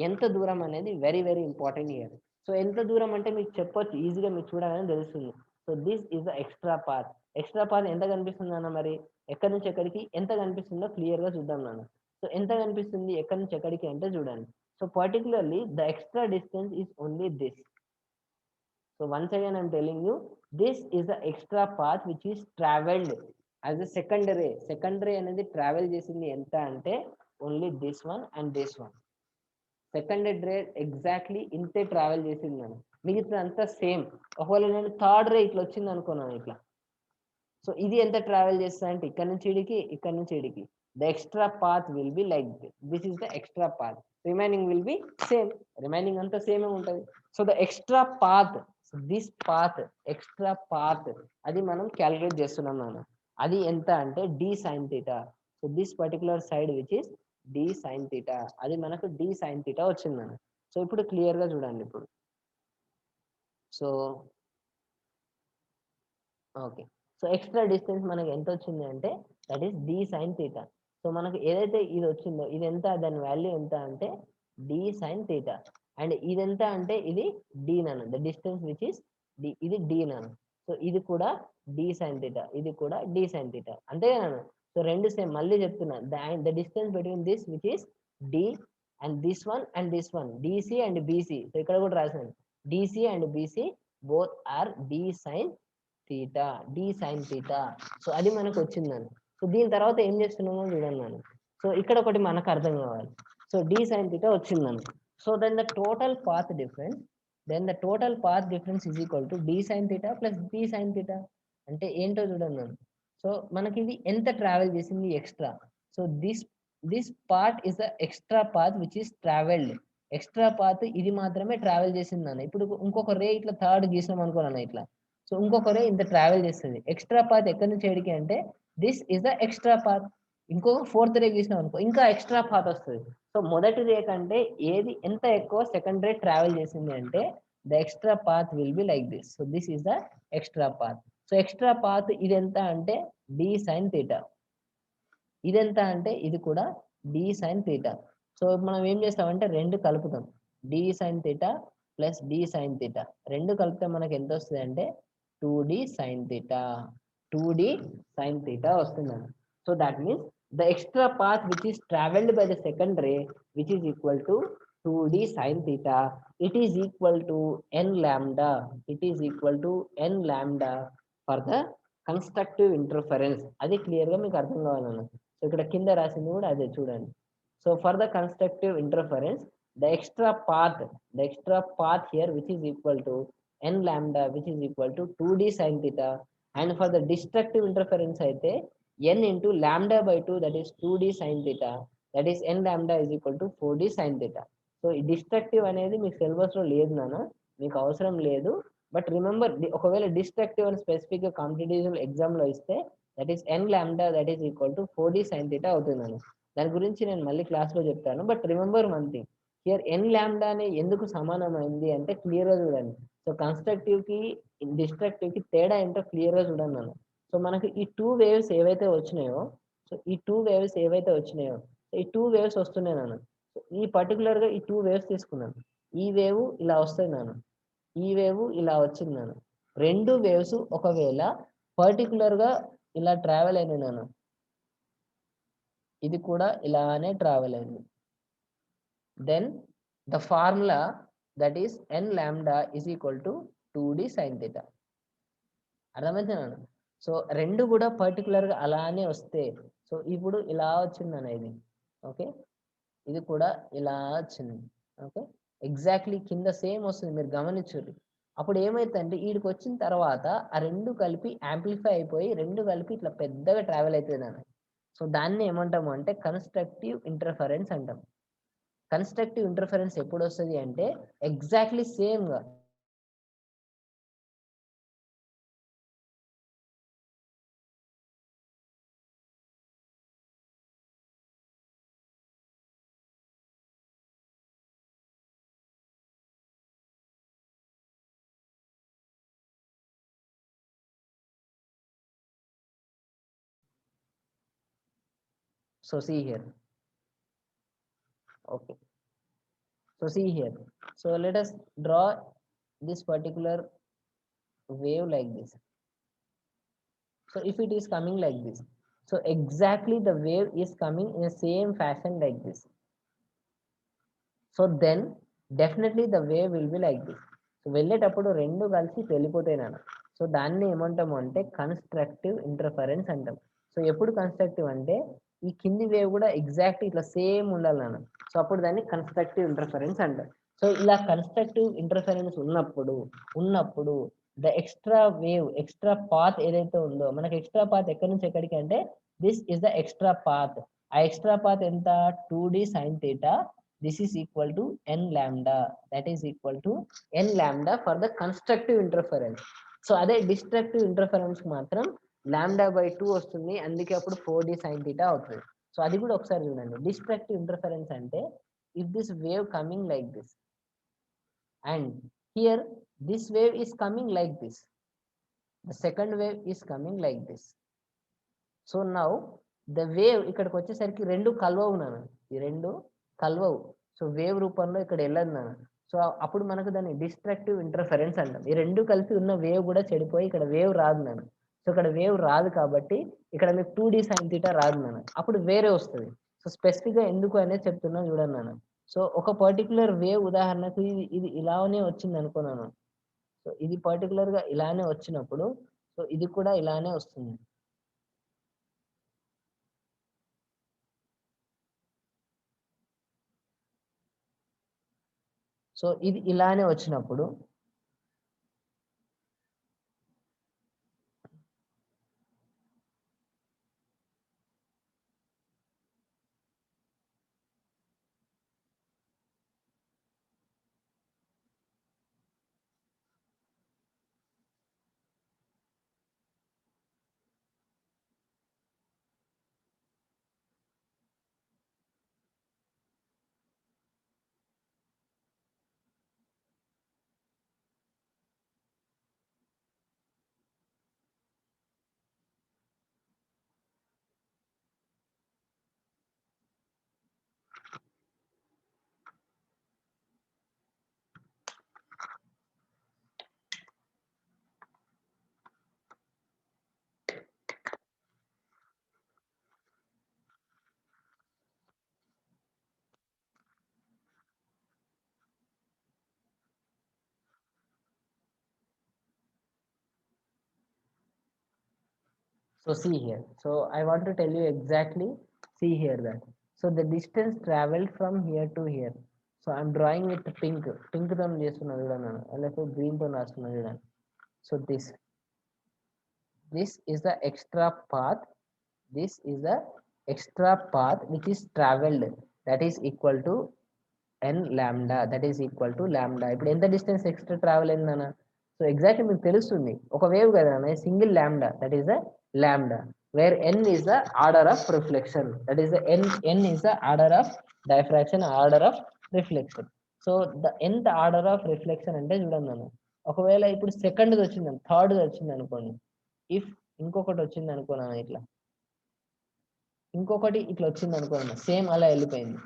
Speaker 1: ఎంత దూరం అనేది very very important here. So ఎంత దూరం అంటే మీకు చెప్పొచ్చు ఈజీగా, మీకు చూడాలని తెలుస్తుంది. So this is the extra path. Extra path ఎంత కనిపిస్తుంది అన్న, మరి ఎక్కడి నుంచి ఎక్కడికి ఎంత కనిపిస్తుందో క్లియర్ గా చూద్దాం నాన్న. సో ఎంత కనిపిస్తుంది ఎక్కడి నుంచి ఎక్కడికి అంటే చూడండి. So particularly the extra distance is only this. So once again I'm telling you, this is the extra path which is traveled as a second ray. Second ray అనేది travel చేసింది ఎంత అంటే only this one and this one. Second ray exactly ఇంతే travel చేసింది మనం, మిగతా అంతా same. ఒకవేళ నేను థర్డ్ రే ఇట్లా వచ్చింది అనుకున్నాను ఇట్లా, సో ఇది ఎంత ట్రావెల్ చేస్తా అంటే ఇక్కడ నుంచి ఇడికి, ఇక్కడ నుంచి ఇడికి. the extra path will be like this. This is the extra path. Remaining will be same. Remaining anta same untadi. So the extra path, so this path, extra path, adi manam calculate chestunnam nana. Adi enta ante d sin theta. So this particular side which is d sin theta, adi manaku d sin theta vachindana. So ఇప్పుడు క్లియర్ గా చూడండి ఇప్పుడు. So okay, so extra distance మనకి ఎంత వచ్చింది అంటే that is D sine theta. So మనకు ఏదైతే ఇది వచ్చిందో ఇది ఎంత, దాని వాల్యూ ఎంత అంటే డి సైన్ థీటా. అండ్ ఇది ఎంత అంటే ఇది డి నన్ను, the distance which is D, ఇది డి నన్ను. సో ఇది కూడా డి సైన్ థీటా, ఇది కూడా డి సైన్ థీటా, అంతే కదా. సో రెండు సేమ్, మళ్ళీ చెప్తున్నా, the distance between this which is D and this one and this one, DC and BC. So ఇక్కడ కూడా రాసాను DC and BC both are D sine theta, D sine theta. So అది మనకు వచ్చిందని. So దీని తర్వాత ఏం చేస్తున్నామో చూడండి. సో ఇక్కడ ఒకటి మనకు అర్థం కావాలి. సో డి సైన్ థీటా వచ్చిందని. So then the total path difference, is equal to D sine theta plus b sine theta. అంటే ఏంటో చూడండి. సో మనకి ఇది ఎంత ట్రావెల్ చేసింది extra. So this part is the extra path which is travelled. Extra path ఇది మాత్రమే travel చేసింది అన్న. ఇప్పుడు ఇంకొక రే ఇట్లా థర్డ్ గీసినాం అనుకోనన్న ఇట్లా. సో ఇంకొకరే ఇంత ట్రావెల్ చేస్తుంది. ఎక్స్ట్రా పాత్ ఎక్కడి నుంచి ఎడికి అంటే this is the extra path. ఇంకొక ఫోర్త్ రే గీసినాం అనుకో, ఇంకా ఎక్స్ట్రా పాత్ వస్తుంది. సో మొదటి రే కంటే ఏది ఎంత ఎక్కువ సెకండ్ రే ట్రావెల్ చేసింది అంటే the extra path will be like this. So this is the extra path. So extra path ఇది ఎంత అంటే డి సైన్ థీటా. ఇది ఎంత అంటే ఇది కూడా డి సైన్ థీటా. సో మనం ఏం చేస్తామంటే రెండు కలుపుతాం, D sine theta plus D sine theta. రెండు కలిపితే మనకి ఎంత వస్తుంది అంటే 2d sin theta, 2d sin theta వస్తుందండి. So that means the extra path which is traveled by the second ray which is equal to 2d sin theta, it is equal to n lambda, it is equal to n lambda for the constructive interference. అది clear గా మీకు అర్థం కావాలన్న. So ఇక్కడ కింద రాసింది కూడా అదే చూడండి. So for the constructive interference the extra path here which is equal to n lambda which is equal to 2d sin theta, and for the destructive interference అయితే n into lambda by 2 that is 2d sin theta, that is n lambda is equal to 4d sin theta. So ఈ destructive అనేది మీకు syllabus లో లేదు నాన్న, మీకు అవసరం లేదు. బట్ రిమెంబర్, ఒకవేళ డిస్ట్రక్టివ్ అని స్పెసిఫిక్ గా కాంపిటేటివ్ ఎగ్జామ్ లో ఇస్తే that is n lambda that is equal to 4d sin theta అవుతుందని. దాని గురించి నేను మళ్ళీ క్లాస్ లో చెప్తాను. But remember one thing here, n lambda అనే ఎందుకు సమానమైంది అంటే క్లియర్ గా చూడండి. సో కన్స్ట్రక్టివ్ కి డిస్ట్రక్టివ్ కి తేడా ఏంటో క్లియర్ గా చూడండి మనం. సో మనకి ఈ టూ వేవ్స్ ఏవైతే వచ్చినాయో, సో ఈ టూ వేవ్స్ వస్తున్నాయి నాన్న. సో ఈ పర్టికులర్ గా ఈ టూ వేవ్స్ తీసుకున్నాను. ఈ వేవ్ ఇలా వస్తుంది నాన్న, ఈ వేవ్ ఇలా వచ్చింది నాన్న. రెండు వేవ్స్ ఒకవేళ పర్టికులర్ గా ఇలా ట్రావెల్ అయినాయి నాన్న, ఇది కూడా ఇలానే ట్రావెల్ అయింది. then the formula that is n lambda is equal to 2d sin theta. అర్థమవుతుందా? సో రెండు కూడా పర్టికులర్ గా అలానే వస్తే, సో ఇప్పుడు ఇలా వచ్చిందన్న ఇది, ఓకే, ఇది కూడా ఇలా వచ్చింది, ఓకే, ఎగ్జాక్ట్లీ కింద సేమ్ వస్తుంది, మీరు గమనించండి. అప్పుడు ఏమైతుందంటే వీడికి వచ్చిన తర్వాత ఆ రెండు కలిపి యాంప్లిఫై అయిపోయి రెండు కలిపి ఇట్లా పెద్దగా ట్రావెల్ అవుతుంది అన్న. సో దాన్ని ఏమంటాము అంటే కన్స్ట్రక్టివ్ ఇంటర్ఫరెన్స్ అంటాం. కన్స్ట్రక్టివ్ ఇంటర్ఫరెన్స్ ఎప్పుడు వస్తుంది అంటే ఎగ్జాక్ట్లీ సేమ్ గా so see here, okay, so see here, so let us draw this particular wave like this. So if it is coming like this, so exactly the wave is coming in the same fashion like this, so then definitely the wave will be like this. So వెళ్ళేటప్పుడు రెండు కలిసి వెళ్ళిపోతాయి నాన్న. So దాన్ని ఏమంటాము అంటే constructive interference అంటాం. So ఎప్పుడు కన్స్ట్రక్టివ్ అంటే ఈ కింది వేవ్ కూడా ఎగ్జాక్ట్ ఇట్లా సేమ్ ఉండాలి నాన్న. సో అప్పుడు దాన్ని కన్స్ట్రక్టివ్ ఇంటర్ఫరెన్స్ అంటాం. సో ఇలా కన్స్ట్రక్టివ్ ఇంటర్ఫరెన్స్ ఉన్నప్పుడు the extra wave, extra path ఏదైతే ఉందో, మనకి ఎక్స్ట్రా పాత్ ఎక్కడి నుంచి ఎక్కడికి అంటే this is the extra path. ఆ ఎక్స్ట్రా పాత్ ఎంత 2d sin theta. This is equal to n lambda, that is equal to n lambda for the constructive interference. So అదే డిస్ట్రక్టివ్ ఇంటర్ఫరెన్స్ మాత్రం lambda by 2 వస్తుంది, అందుకే అప్పుడు 4d sin theta అవుతుంది. So అది కూడా ఒకసారి చూడండి. డిస్ట్రక్టివ్ ఇంటర్ఫరెన్స్ అంటే if this wave coming like this and here this wave is coming like this, the second wave is coming like this. So now the wave ఇక్కడికి వచ్చేసరికి రెండు కలవవు నాన్న, ఈ రెండు కలవవు. సో వేవ్ రూపంలో ఇక్కడ వెళ్ళదు నాన్న. సో అప్పుడు మనకు దాన్ని డిస్ట్రక్టివ్ ఇంటర్ఫరెన్స్ అంటాం. ఈ రెండు కలిపి ఉన్న వేవ్ కూడా చెడిపోయి ఇక్కడ వేవ్ రాదు నాన్న. సో ఇక్కడ వేవ్ రాదు కాబట్టి ఇక్కడ మీకు 2d sin theta రాదు నాన్న, అప్పుడు వేరే వస్తుంది. సో స్పెసిఫిక్ గా ఎందుకు అనేది చెప్తున్నా చూడండి నాన్న. సో ఒక పర్టికులర్ వేవ్ ఉదాహరణకు ఇది ఇలానే వచ్చింది అనుకున్నాను. సో ఇది పర్టికులర్ గా ఇలానే వచ్చినప్పుడు సో ఇది కూడా ఇలానే వస్తుంది. సో ఇది ఇలానే వచ్చినప్పుడు so see here. So I want to tell you exactly, see here that. So the distance traveled from here to here. So I'm drawing with pink. Pink tone చేస్తున్నా చూడండి నేను. అలాగే green tone రాస్తున్నా చూడండి. So this is the extra path. This is the extra path which is traveled. That is equal to n lambda. That is equal to lambda. ఇప్పుడు ఎంత distance extra travel అయిందన్న? So exactly మీకు తెలుస్తుంది. ఒక wave కదా అన్న, single lambda, that is the lambda, where n is the order of reflection. That is the n is the order of diffraction, order of reflection. So the nth order of reflection అంటే చూడండి అన్న, ఒకవేళ ఇప్పుడు second వచ్చింది, third వచ్చింది అనుకోండి, if ఇంకొకటి వచ్చింది అనుకోనా ఇట్లా, ఇంకొకటి ఇట్లా వచ్చింది అనుకోండి, సేమ్ అలా వెళ్ళిపోయింది,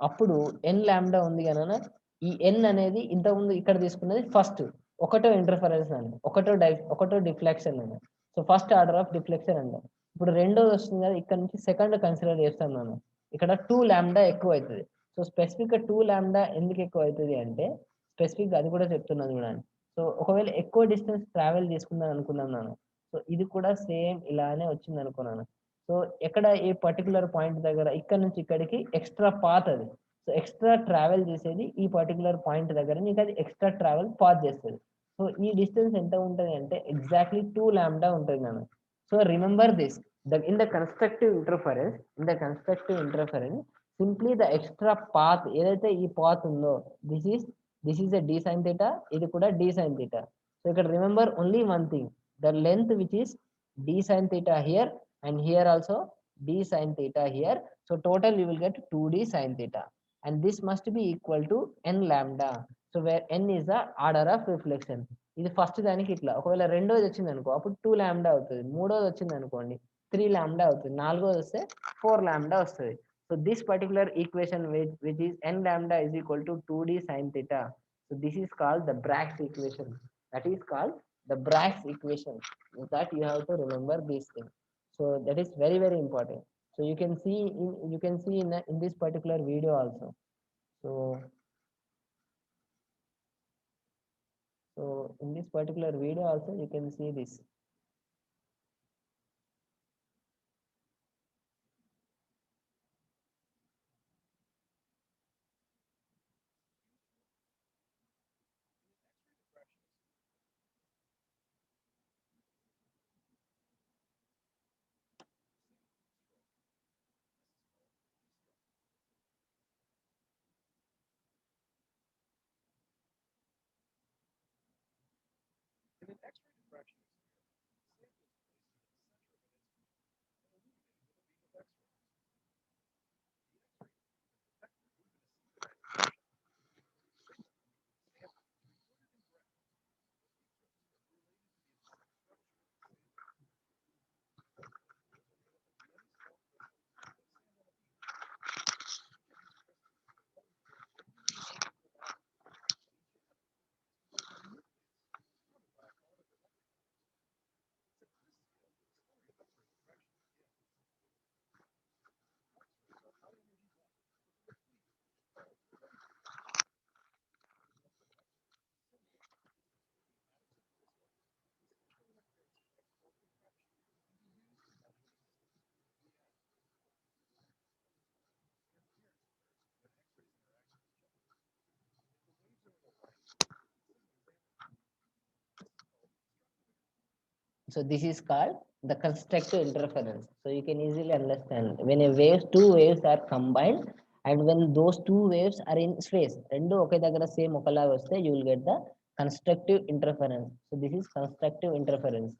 Speaker 1: అప్పుడు ఎన్ లాంబ్డా ఉంది కనుక ఈ ఎన్ అనేది ఇంతకుముందు ఇక్కడ తీసుకున్నది ఫస్ట్ ఒకటో ఇంటర్ఫరెన్స్ అండి, ఒకటో డిఫ్లెక్షన్ అండి. So first order of deflection అండి. ఇప్పుడు రెండోది వస్తుంది కదా, ఇక్కడ నుంచి సెకండ్ కన్సిడర్ చేస్తాం మనం, ఇక్కడ 2 లాంబ్డా ఎక్కువ అవుతుంది. సో స్పెసిఫిక్ గా 2 లాంబ్డా ఎందుకు ఎక్కువ అవుతుంది అంటే స్పెసిఫిక్ అది కూడా చెప్తున్నాను చూడండి. సో ఒకవేళ ఎక్కువ డిస్టెన్స్ ట్రావెల్ చేసుకుందాం అనుకున్నాను, సో ఇది కూడా సేమ్ ఇలానే వచ్చింది అనుకున్నాను. సో ఎక్కడ ఈ పర్టికులర్ పాయింట్ దగ్గర ఇక్కడ నుంచి ఇక్కడికి ఎక్స్ట్రా పాత్ అది. సో ఎక్స్ట్రా ట్రావెల్ చేసేది ఈ పర్టికులర్ పాయింట్ దగ్గర నీకు అది ఎక్స్ట్రా ట్రావెల్ పాత్ చేస్తుంది. సో ఈ డిస్టెన్స్ ఎంత ఉంటుంది అంటే ఎగ్జాక్ట్లీ 2 లాంబ్డా ఉంటుంది మనం. So remember this, in the constructive interference, simply the extra path ఏదైతే ఈ పాత్ ఉందో this is the d sine theta, ఇది కూడా డి సైన్ థీటా. సో ఇక్కడ remember only one thing, the length which is D sine theta here and here also d sin theta here. So total you will get 2d sin theta, and this must be equal to n lambda. So where n is the order of reflection. ఇది first దానికి ఇట్లా, ఒకవేళ రెండోది వచ్చింది అనుకో అప్పుడు 2 lambda అవుతుంది, మూడోది వచ్చింది అనుకోండి 3 లాంబ్డా అవుతుంది, నాలుగోది వస్తే 4 లాంబ్డా వస్తుంది. So this particular equation which is n lambda is equal to 2d sin theta. So this is called the Bragg's equation. That is called the Bragg's equation. That you have to remember these things. So that is very very important. So you can see in this particular video also. So in this particular video also you can see this. So this is called the constructive interference. So you can easily understand when a wave, two waves are combined, and when those two waves are in space, రెండు ఒకే దగ్గర same ఒకలాగా వస్తే you will get the constructive interference. So this is constructive interference.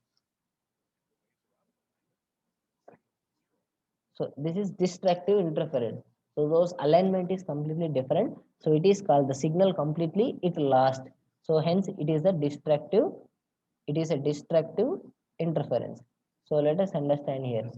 Speaker 1: So this is destructive interference. So those alignment is completely different. So it is called the signal completely it lost. So hence it is a destructive. It is a destructive interference. So let us understand here.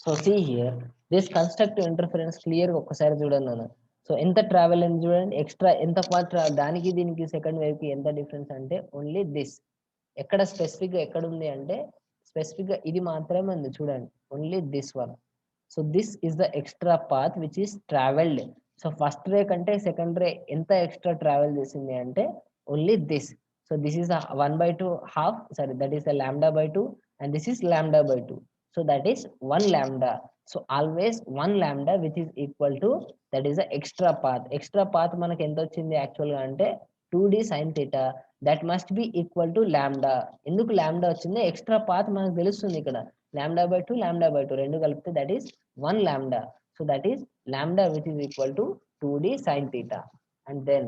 Speaker 1: So see here, this constructive interference clear ఒక్కసారి చూడండి అన్న. So ఎంత travel అని చూడండి, extra ఎంత part దానికి దీనికి second wave కి ఎంత డిఫరెన్స్ అంటే ఓన్లీ దిస్. ఎక్కడ స్పెసిఫిక్ గా ఎక్కడ ఉంది అంటే స్పెసిఫిక్ గా ఇది మాత్రమే ఉంది చూడండి, only this one. So this is the extra path which is travelled. So first ray కంటే సెకండ్ రే ఎంత ఎక్స్ట్రా ట్రావెల్ చేసింది అంటే only this. So this is 1/2 half, sorry that is λ/2 and this is λ/2. So that is 1 lambda. So always 1 lambda which is equal to, that is the extra path. Extra path మనకి ఎంత వచ్చింది actual గా అంటే 2d sin theta, that must be equal to lambda. ఎందుకు lambda వచ్చింది, extra path మనకు తెలుస్తుంది ఇక్కడ, λ/2 λ/2 రెండు కలిపితే that is 1 lambda. So that is lambda which is equal to 2d sin theta. And then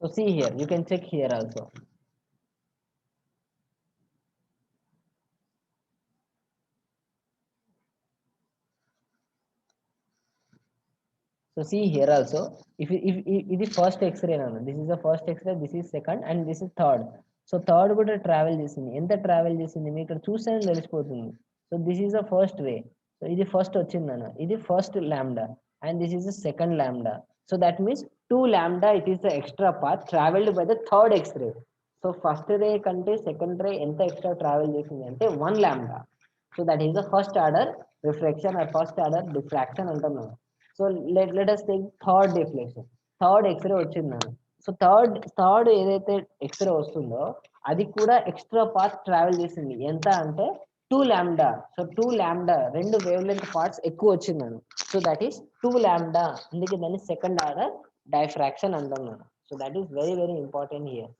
Speaker 1: so see here, you can check here also. So see here also, if ఇది first x-ray నాన్న, this is the first x-ray, this is second and this is third. So third కూడా travel చేసింది, ఎంత travel చేసింది మీకు ఇక్కడ చూస్తేనే తెలిసిపోతుంది. So this is the first way. So ఇది ఫస్ట్ వచ్చింది అన్న, ఇది first lambda and this is the second lambda. So that means 2 lambda it is the extra path travelled by the third x-ray. So first ray కంటే second ray ఎంత extra travel చేసింది అంటే 1 lambda. So that is the first order reflection or first order diffraction అంటున్నాం. So let us take third deflection, third x-ray వచ్చింది నాకు. So third ఏదైతే x ray వస్తుందో అది కూడా ఎక్స్ట్రా పాత్ ట్రావెల్ చేసింది, ఎంత అంటే 2 లాంబ్డా. సో 2 లాంబ్డా, రెండు వేవ్ లెంత్ పార్ట్స్ ఎక్కువ వచ్చింది నాకు. సో దట్ ఈస్ 2 లాంబ్డా, అందుకే దాన్ని సెకండ్ ఆర్డర్ డైఫ్రాక్షన్ అంటున్నాను. So that is very very important here.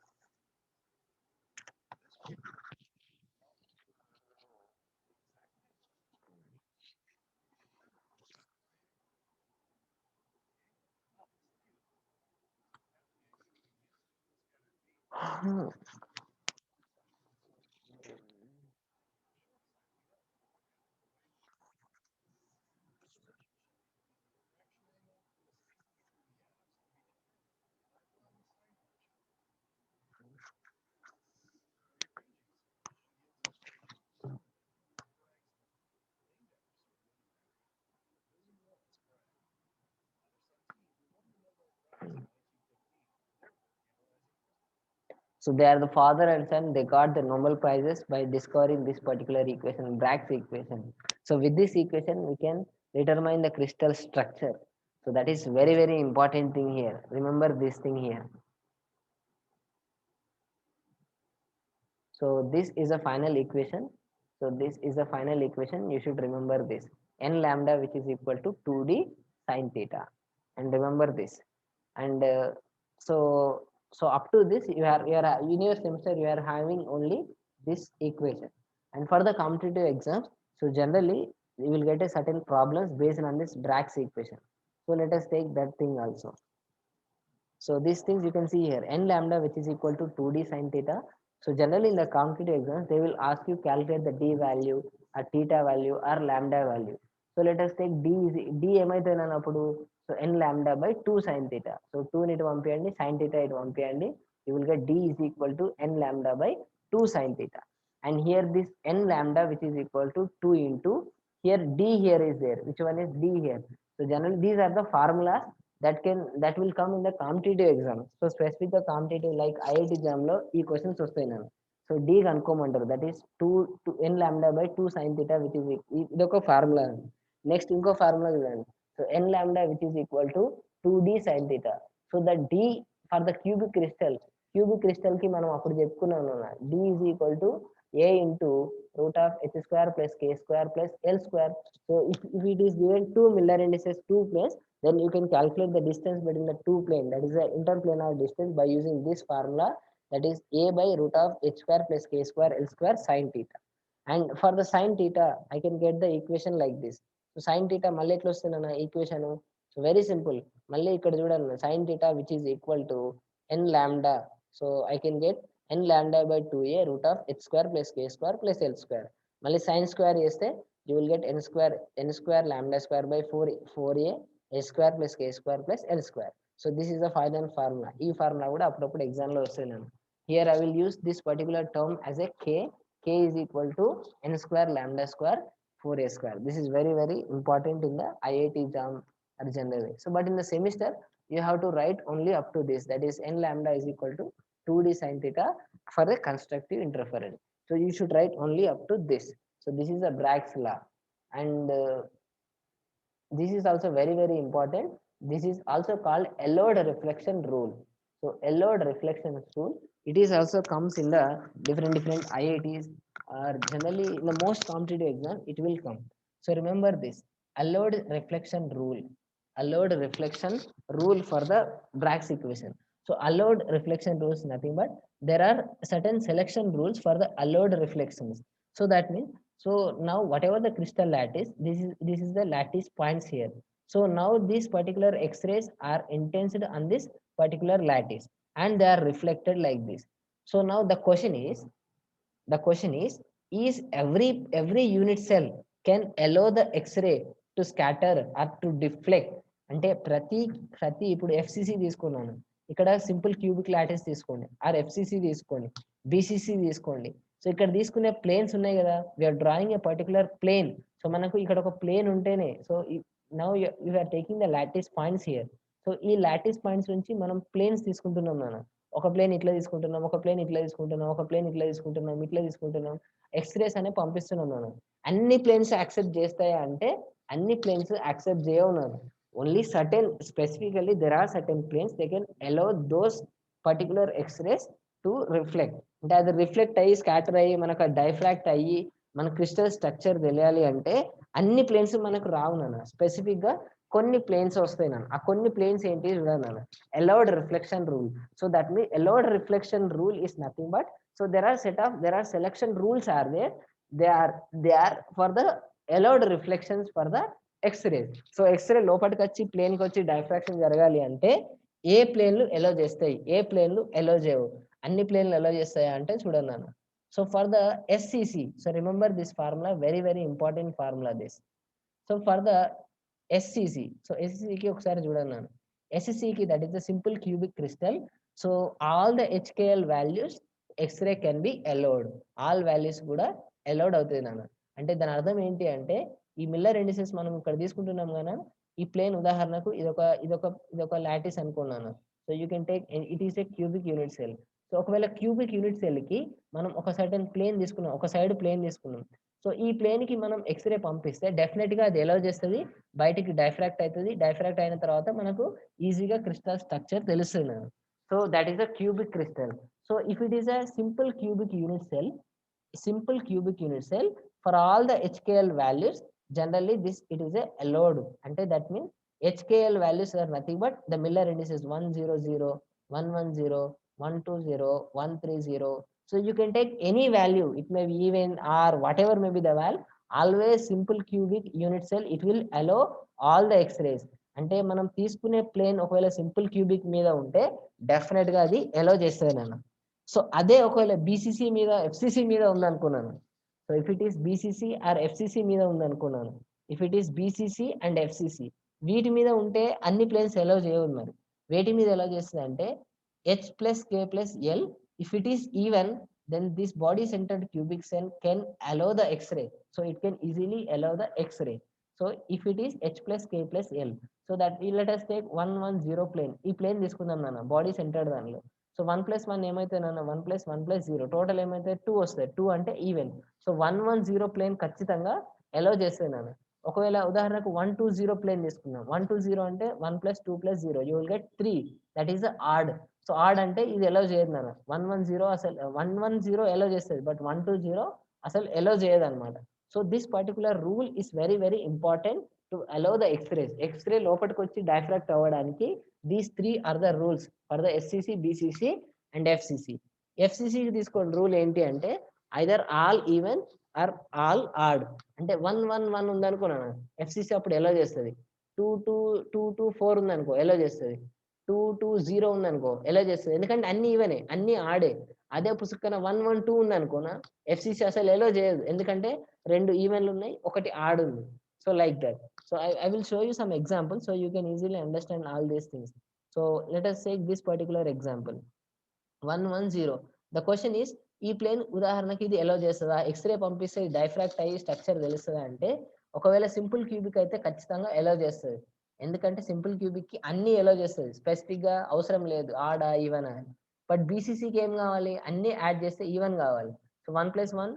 Speaker 1: So they are the father and son. They got the Nobel prizes by discovering this particular equation, Bragg's equation. So with this equation, we can determine the crystal structure. So that is very very important thing here. Remember this thing here. So this is a final equation. So this is a final equation. You should remember this. N lambda which is equal to 2d sin theta. And remember this. And So up to this, you are in your semester you are having only this equation. And for the competitive exams, so generally you will get a certain problems based on this Bragg's equation. So let us take that thing also. So these things you can see here, n lambda, which is equal to 2d sine theta. So generally in the competitive exams, they will ask you calculate the d value, or theta value, or lambda value. So let us take d ఏమైతుంది అన్నప్పుడు, so n lambda by 2 sin theta. So 2 ని ఇటు పంపియండి, sin theta ఇటు పంపియండి. You will get d is equal to n lambda by 2 sin theta. And here this n lambda, which is equal to 2 into, here d here is there. Which one is d here? So generally these are the formulas that will come in the competitive exam. So specific the competitive like IIT exam లో ఈ questions వస్తాయి నేను. So D కనుక్కోమంటారు, that is 2 n lambda by 2 sin theta, which is ఇది ఒక formula. Next ఇంకో formula చూడండి. So n lambda which is equal to 2d sin theta. So the d for the cubic crystal కి మనం అప్పుడు చెప్పుకున్నాం, d is equal to a into root of h square plus k square plus l square. So if it is given 2 Miller indices 2 planes, then you can calculate the distance between the two plane, that is the interplanar distance, by using this formula, that is a by root of h square plus k square l square sin theta. And for the sin theta I can get the equation like this. So sin theta మళ్ళీ ఎట్లా వస్తుంది అన్న equation? So very simple, మళ్ళీ ఇక్కడ చూడండి, sin theta which is equal to n lambda. So I can get n lambda by 2a root of h square plus k square plus l square. మళ్ళీ sin square చేస్తే you will get n square lambda square by 4a h square plus k square plus l square. So this is the final formula. ఈ formula కూడా అప్పుడప్పుడు exam లో వస్తుంది. Here I will use this particular term as a k is equal to n square lambda square 4a square. This is very very important in the IIT exam or generally. So but in the semester you have to write only up to this, that is n lambda is equal to 2d sin theta for the constructive interference. So you should write only up to this. So this is the Bragg's law. And this is also very very important. This is also called allowed reflection rule. So allowed reflection rule, it is also comes in the different IITs, or generally in the most competitive exam it will come. So remember this allowed reflection rule for the Bragg's equation. So allowed reflection rule is nothing but there are certain selection rules for the allowed reflections. So that means, so now whatever the crystal lattice, this is the lattice points here. So now these particular X-rays are intensed on this particular lattice and they are reflected like this. So now the question is every unit cell can allow the X-ray to scatter or to deflect? అంటే ప్రతి ఇప్పుడు FCC తీసుకున్నాను, ఇక్కడ simple cubic lattice తీసుకోండి, or FCC తీసుకోండి, BCC తీసుకోండి. So ఇక్కడ తీసుకునే ప్లేన్స్ ఉన్నాయి కదా, we're drawing a particular plane. So మనకు ఇక్కడ ఒక ప్లేన్ ఉంటేనే, so now you are taking the lattice points here. So ఈ లాటిస్ పాయింట్స్ నుంచి మనం ప్లేన్స్ తీసుకుంటున్నాం నాన్న. ఒక ప్లేన్ ఇట్లా తీసుకుంటున్నాం, ఒక ప్లేన్ ఇట్లా తీసుకుంటున్నాం, ఒక ప్లేన్ ఇట్లా తీసుకుంటున్నాం, ఇట్లా తీసుకుంటున్నాం, ఎక్స్రేస్ అనే పంపిస్తున్నాం నాన్న. అన్ని ప్లేన్స్ యాక్సెప్ట్ చేస్తాయా అంటే అన్ని ప్లేన్స్ యాక్సెప్ట్ చేయవు నాన్న. Only certain, specifically there are certain planes they can allow those particular X-rays to reflect. అంటే అది రిఫ్లెక్ట్ అయ్యి స్కాటర్ అయ్యి మనకు డైఫ్రాక్ట్ అయ్యి మన క్రిస్టల్ స్ట్రక్చర్ తెలియాలి అంటే అన్ని ప్లేన్స్ మనకు రావు నాన్న. స్పెసిఫిక్ గా కొన్ని ప్లేన్స్ వస్తాయి నాన్న. ఆ కొన్ని ప్లేన్స్ ఏంటి చూడండి నాన్న, allowed reflection rule. So that means allowed reflection rule is nothing but, so there are selection rules are there. They are for the allowed reflections for the x-rays. So x-ray లోపలికి వచ్చి ప్లేన్కి వచ్చి diffraction జరగాలి అంటే ఏ ప్లేన్లు ఎలో చేస్తాయి, ఏ ప్లేన్లు ఎలో చేయవు. అన్ని ప్లేన్లు ఎలో చేస్తాయా అంటే చూడండి నాన్న. So for the SCC, so remember this formula, very very important formula this. So for the SCC, so ఎస్సిసికి ఒకసారి చూడండి నాన్న. ఎస్సిసికి that is the simple cubic crystal. So all the HKL values x-ray can be allowed. All values కూడా allowed అవుతుంది నాన్న. అంటే దాని అర్థం ఏంటి అంటే ఈ మిల్లర్ ఇండిసెస్ మనం ఇక్కడ తీసుకుంటున్నాం కదా, ఈ ప్లేన్ ఉదాహరణకు ఇదొక లాటిస్ అనుకున్నాను. So you can take it is a cubic unit cell. So ఒకవేళ క్యూబిక్ యూనిట్ సెల్ కి మనం ఒక సర్టెన్ ప్లేన్ తీసుకున్నాం, ఒక సైడ్ ప్లేన్ తీసుకున్నాం. సో ఈ ప్లేన్ కి మనం ఎక్స్రే పంపిస్తే డెఫినెట్ గా అది ఎలా చేస్తుంది, బయటికి డైఫ్రాక్ట్ అవుతుంది. డైఫ్రాక్ట్ అయిన తర్వాత మనకు ఈజీగా క్రిస్టల్ స్ట్రక్చర్ తెలుస్తుంది. So that is a cubic crystal. So if it is a simple cubic unit cell for all the HKL values, generally this it is a allowed. Ante that means HKL values are nothing but the Miller indices 100, 110, 120, 130. So you can take any value. It may be even or whatever may be the value. Always simple cubic unit cell. It will allow all the X-rays. అంటే మనం తీసుకునే plane ఒకవేళ simple cubic మీద ఉంటే definite గా అది ఎలో చేస్తుంది నాన్న. సో అదే ఒకవేళ బీసీసీ మీద ఎఫ్సిసి మీద ఉందనుకున్నాను. So if it is BCC or FCC మీద ఉందనుకున్నాను. If it is BCC and FCC వీటి మీద ఉంటే అన్ని ప్లేన్స్ ఎలో చేయవు మరి. వేటి మీద ఎలా చేస్తుంది అంటే H plus K plus L. If it is even, then this body centered cubic cell can allow the X-ray. So it can easily allow the X-ray. So if it is H plus K plus L, so that let us take 110 plane. ఈ plane తీసుకుందాం నాన్న body centred దానిలో. So 1 + 1 ఏమైతే నాన్న 1 + 1 + 0 total ఏమైతే 2 వస్తాయి. 2 అంటే even. So 110 plane ఖచ్చితంగా ఎలో చేస్తుంది నాన్న. ఒకవేళ ఉదాహరణకు 120 ప్లేన్ తీసుకుందాం. 120 అంటే 1 + 2 + 0 you will get 3. that is the odd. So odd అంటే ఇది ఎలో చేయదు నాన్న. 110 అసలు 110 ఎలో చేస్తుంది, బట్ 120 అసలు ఎలో చేయదు అనమాట. So this particular rule is very very important to allow the x-rays. X-ray లోపలికి వచ్చి డైఫ్రాక్ట్ అవ్వడానికి these 3 are the rules for the SCC, BCC and FCC. ఎఫ్సిసికి తీసుకోండి రూల్ ఏంటి అంటే either all even or all odd. అంటే 111 ఉందనుకున్నాను, FCC అప్పుడు ఎలా చేస్తుంది. 224 ఉందనుకో ఎలా చేస్తుంది. 220 ఉందనుకో ఎలా చేస్తుంది, ఎందుకంటే అన్ని ఈవెనే, అన్ని ఆడే. అదే పుసుక్కన 112 ఉందనుకోనా ఎఫ్సిసి అసలు ఎలా చేయదు, ఎందుకంటే 2 ఈవెన్లు ఉన్నాయి, ఒకటి ఆడ్ ఉంది. So like that. So I will show you some examples so you can easily understand all these things. So let us take this particular example. 110. The question is ఈ ప్లేన్ ఉదాహరణకి ఇది ఎలా చేస్తుందా, ఎక్స్రే పంపిస్తే diffract అయ్యి structure తెలుస్తుందా అంటే ఒకవేళ సింపుల్ క్యూబిక్ అయితే ఖచ్చితంగా ఎలా చేస్తుంది. ఎందుకంటే సింపుల్ క్యూబిక్ కి అన్ని ఎలా చేస్తుంది, స్పెసిఫిక్ గా అవసరం లేదు ఆడా ఈవెన్ అని. బట్ బీసీసీకి ఏం కావాలి, అన్ని యాడ్ చేస్తే ఈవెన్ కావాలి. సో 1 + 1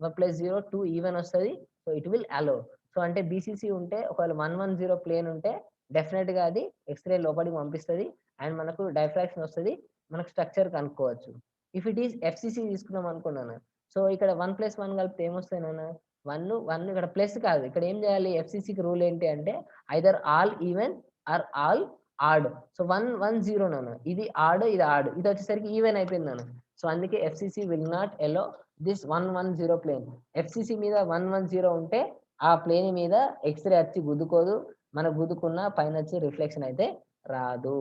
Speaker 1: 1 + 0 2 ఈవెన్ వస్తుంది. So it will allow. So అంటే బీసీసీ ఉంటే ఒకవేళ 110 ప్లేన్ ఉంటే డెఫినెట్ గా అది ఎక్స్రే లోపలికి పంపిస్తుంది అండ్ మనకు డైఫ్రాక్షన్ వస్తుంది, మనకు స్ట్రక్చర్ కనుక్కోవచ్చు. ఇఫ్ ఇట్ ఈస్ ఎఫ్సిసి తీసుకున్నాం అనుకున్నాను. సో ఇక్కడ 1 + 1 కలిపితే ఏమొస్తాయి నాన్న 1 ఇక్కడ ప్లస్ కాదు, ఇక్కడ ఏం చేయాలి, ఎఫ్సిసికి రూల్ ఏంటి అంటే either all even or all odd. So 110 నాన్న, ఇది ఆడ్ ఇది ఆడ్, ఇది వచ్చేసరికి ఈవెన్ అయిపోయింది నాన్న. సో అందుకే FCC will not allow this 110 plane. FCC మీద 110 ఉంటే ఆ ప్లేన్ మీద ఎక్స్రే వచ్చి గుద్దుకోదు, మనకు గుద్దుకున్న పైన వచ్చి రిఫ్లెక్షన్ అయితే రాదు.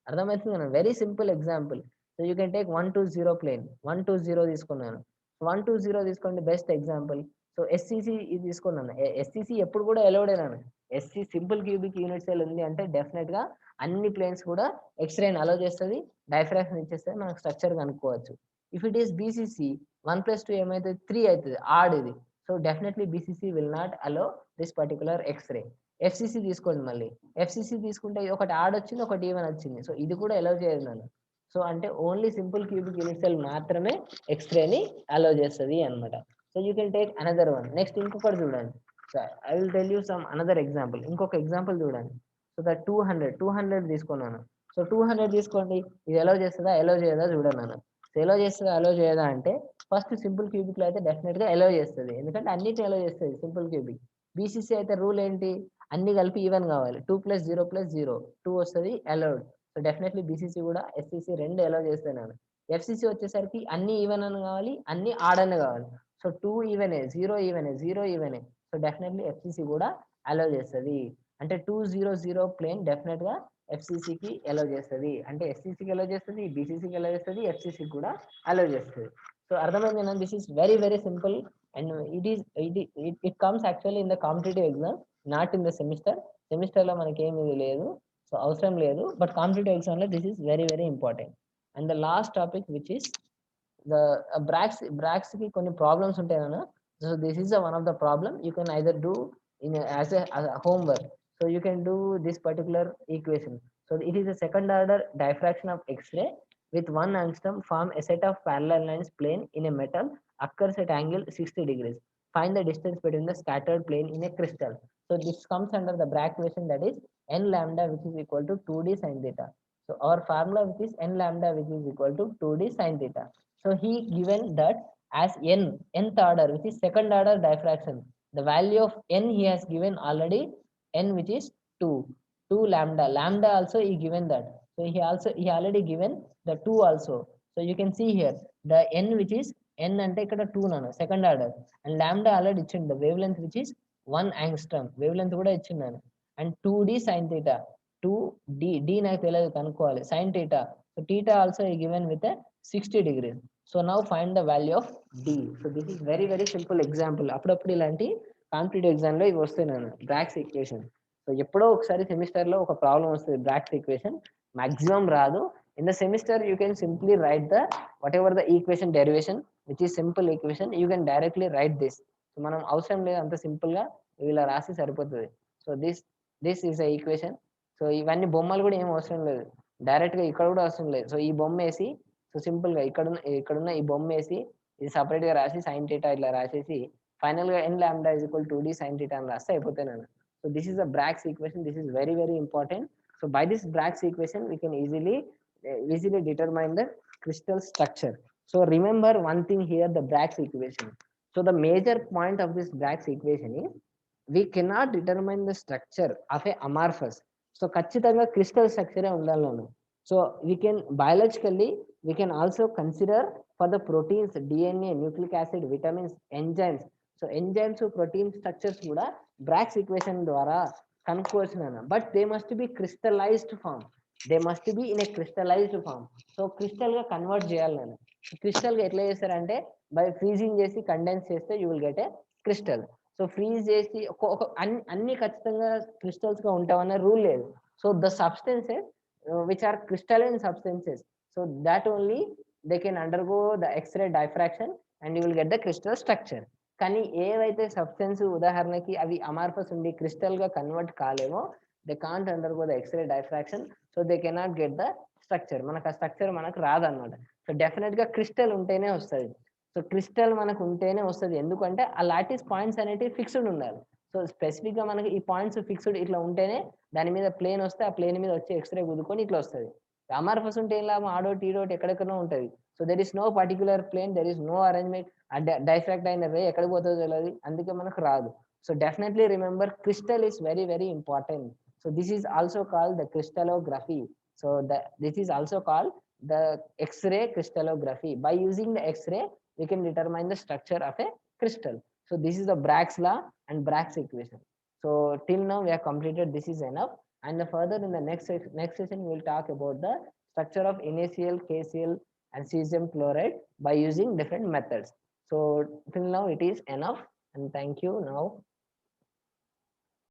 Speaker 1: అర్థమవుతుంది కదా, very simple example. So you can take 120 plane. 120 తీసుకున్నాను, 120 తీసుకోండి బెస్ట్ ఎగ్జాంపుల్. సో ఎస్సిసి ఇది తీసుకున్నాను. ఎస్సిసి ఎప్పుడు కూడా ఎలౌడేనాను. SC simple cubic unit cell ఉంది అంటే డెఫినెట్ గా అన్ని ప్లేన్స్ కూడా ఎక్స్రేని అలో చేస్తుంది, డైఫ్రాక్షన్ ఇచ్చేస్తుంది, మనకు స్ట్రక్చర్ కనుక్కోవచ్చు. ఇఫ్ ఇట్ ఈస్ బీసీసీ 1 + 2 ఏమైతే 3 అవుతుంది, ఆడ్ ఇది. So definitely BCC will not allow this particular x-ray. FCC తీసుకోండి మళ్ళీ. ఎఫ్సిసి తీసుకుంటే ఒకటి ఆడ్ వచ్చింది, ఒకటి ఈవెన్ వచ్చింది. సో ఇది కూడా ఎలో చేయదు నన్ను. సో అంటే only simple cubic unit cell మాత్రమే ఎక్స్రేని అలో చేస్తుంది అనమాట. So you can take another one. Next ఇంకొకటి చూడండి. So I will tell you some another example. ఇంకొక ఎగ్జాంపుల్ చూడండి. సో ద 200 తీసుకున్నాను. సో 200 తీసుకోండి, ఇది ఎలో చేస్తుందా ఎలో చేయదా చూడన్నాను. సో ఎలో చేస్తుందా ఎలో చేయదా అంటే ఫస్ట్ సింపుల్ క్యూబిక్ లో అయితే డెఫినెట్ గా ఎలో చేస్తుంది, ఎందుకంటే అన్నిటిని ఎలో చేస్తుంది సింపుల్ క్యూబిక్. బీసీసీ అయితే రూల్ ఏంటి, అన్ని కలిపి ఈవెన్ కావాలి. 2 + 0 + 0 2 వస్తుంది, అలౌడ్. సో డెఫినెట్లీ బీసీసీ కూడా ఎస్సీసీ రెండు ఎలో చేస్తున్నాను. ఎఫ్సిసి వచ్చేసరికి అన్ని ఈవెన్ అని కావాలి, అన్ని ఆడ్ అని కావాలి. సో 2 ఈవెనే, 0 ఈవెనే, 0 ఈవెనే. సో డెఫినెట్లీ ఎఫ్సిసి కూడా అలో చేస్తుంది. అంటే 200 ప్లేన్ డెఫినెట్ గా ఎఫ్సిసికి అలో చేస్తుంది. అంటే ఎస్సిసికి అలో చేస్తుంది, బీసీసీకి అలో చేస్తుంది, ఎఫ్సిసికి కూడా అలో చేస్తుంది. సో అర్థమైంది. This is very very simple and it comes actually in the competitive exam, not in the semester. Semester లో మనకి ఏమి లేదు, సో అవసరం లేదు. బట్ కాంపిటేటివ్ ఎగ్జామ్ లో this is very very important. And the last topic which is the Bragg's కి కొన్ని problems ఉంటాయి అన్న. So this is one of the problem you can either do in as a homework. So you can do this particular equation. So it is a second order diffraction of X-ray with 1 angstrom form a set of parallel lines plane in a metal occurs at angle 60 degrees. Find the distance between the scattered plane in a crystal. So this comes under the Bragg equation, that is n lambda which is equal to 2d sin theta. So our formula which is n lambda which is equal to 2d sin theta. So he given that as nth order which is second order diffraction. The value of n he has given already, n which is 2 lambda also he given that. So he already given the 2 also. So you can see here the n which is n ante ikkada 2 nanu second order, and lambda already ichindi the wavelength which is 1 angstrom wavelength kuda ichindanu, and 2d sin theta 2d నాకు తెలియదు కనుక్కోవాలి sin theta. So theta also is given with a 60 degrees. So now find the value of d. So this is very very simple example. అప్పుడప్పుడు ఇలాంటి competitive exam లో ఇవి వస్తాయి నేను బ్రాక్స్ equation. So ఎప్పుడో ఒకసారి సెమిస్టర్ లో ఒక ప్రాబ్లం వస్తుంది బ్రాక్స్ ఈక్వేషన్, మాక్సిమం రాదు. In the semester you can simply right the what ever the equation derivation which is simple equation you can directly right this. So మనం అవసరం లేదు అంత సింపుల్ గా ఇలా రాసి సరిపోతుంది. So this is the equation. So ఇవన్నీ బొమ్మలు కూడా ఏం అవసరం లేదు, డైరెక్ట్ గా ఇక్కడ కూడా అవసరం లేదు. సో ఈ బొమ్మ వేసి, సో సింపుల్ గా ఇక్కడున్న ఈ బొమ్మ వేసి ఇది సపరేట్ గా రాసి సైన్ థీటా ఇట్లా రాసేసి ఫైనల్ గా N lambda is equal to D sine theta అని రాస్తే అయిపోతాయి నేను. So this is the Bragg's equation. This is very very important. So by this Bragg's equation, we can easily determine the crystal structure. So remember one thing here, the Bragg's equation. So the major point of this Bragg's equation is we cannot determine the structure of a amorphous. So ఖచ్చితంగా crystal structure ఉండాలి. So we can biologically we can also consider for the proteins, DNA, nucleic acid, vitamins, enzymes. So enzymes protein structures కూడా Bragg's equation ద్వారా కనుక్కోవచ్చునన్న, but they must be crystallized form. They must be in a crystallized form. So crystal గా convert చేయాలి నేను. Crystal గా ఎట్లా చేస్తారంటే by freezing చేసి కండెన్స్ చేస్తే you will get a crystal. So freeze చేసి అన్ని ఖచ్చితంగా క్రిస్టల్స్ గా ఉంటామన్న రూల్ లేదు. So the substances which are crystalline substances, so that only they can undergo the X ray diffraction and you will get the crystal structure. కానీ ఏవైతే substance ఉదాహరణకి అవి అమార్ఫస్ ఉండి క్రిస్టల్ గా కన్వర్ట్ కాలేమో they can't undergo the X ray diffraction, so they cannot get the structure. మనకు ఆ structure మనకు రాదన్నమాట. సో డెఫినెట్ గా క్రిస్టల్ ఉంటేనే వస్తుంది. సో క్రిస్టల్ మనకు ఉంటేనే వస్తుంది, ఎందుకంటే ఆ లాటిస్ పాయింట్స్ అనేటివి ఫిక్స్డ్ ఉండాలి. సో స్పెసిఫిక్ గా మనకి ఈ పాయింట్స్ ఫిక్స్డ్ ఇట్లా ఉంటేనే దాని మీద ప్లేన్ వస్తే ఆ ప్లేన్ మీద వచ్చి ఎక్స్రే కుదుకొని ఇట్లా వస్తుంది. అమార్ఫస్ ఉంటే ఏం లాభం, ఆడోటి ఈడోటి ఎక్కడెక్కడో ఉంటుంది. So there is no particular plane, there is no arrangement. Diffract అయిన రే ఎక్కడికి పోతుందో తెలియదు, అందుకే మనకు రాదు. So definitely remember crystal is very very important. So this is also called the crystallography. So this is also called the X-ray crystallography. By using the X-ray, we can determine the structure of a crystal. So this is the Bragg's law and Bragg's equation. So till now we have completed. This is enough. And further in the next session, we will talk about the structure of NaCl, KCl, and cesium chloride by using different methods. So till now it is enough. And thank you. Now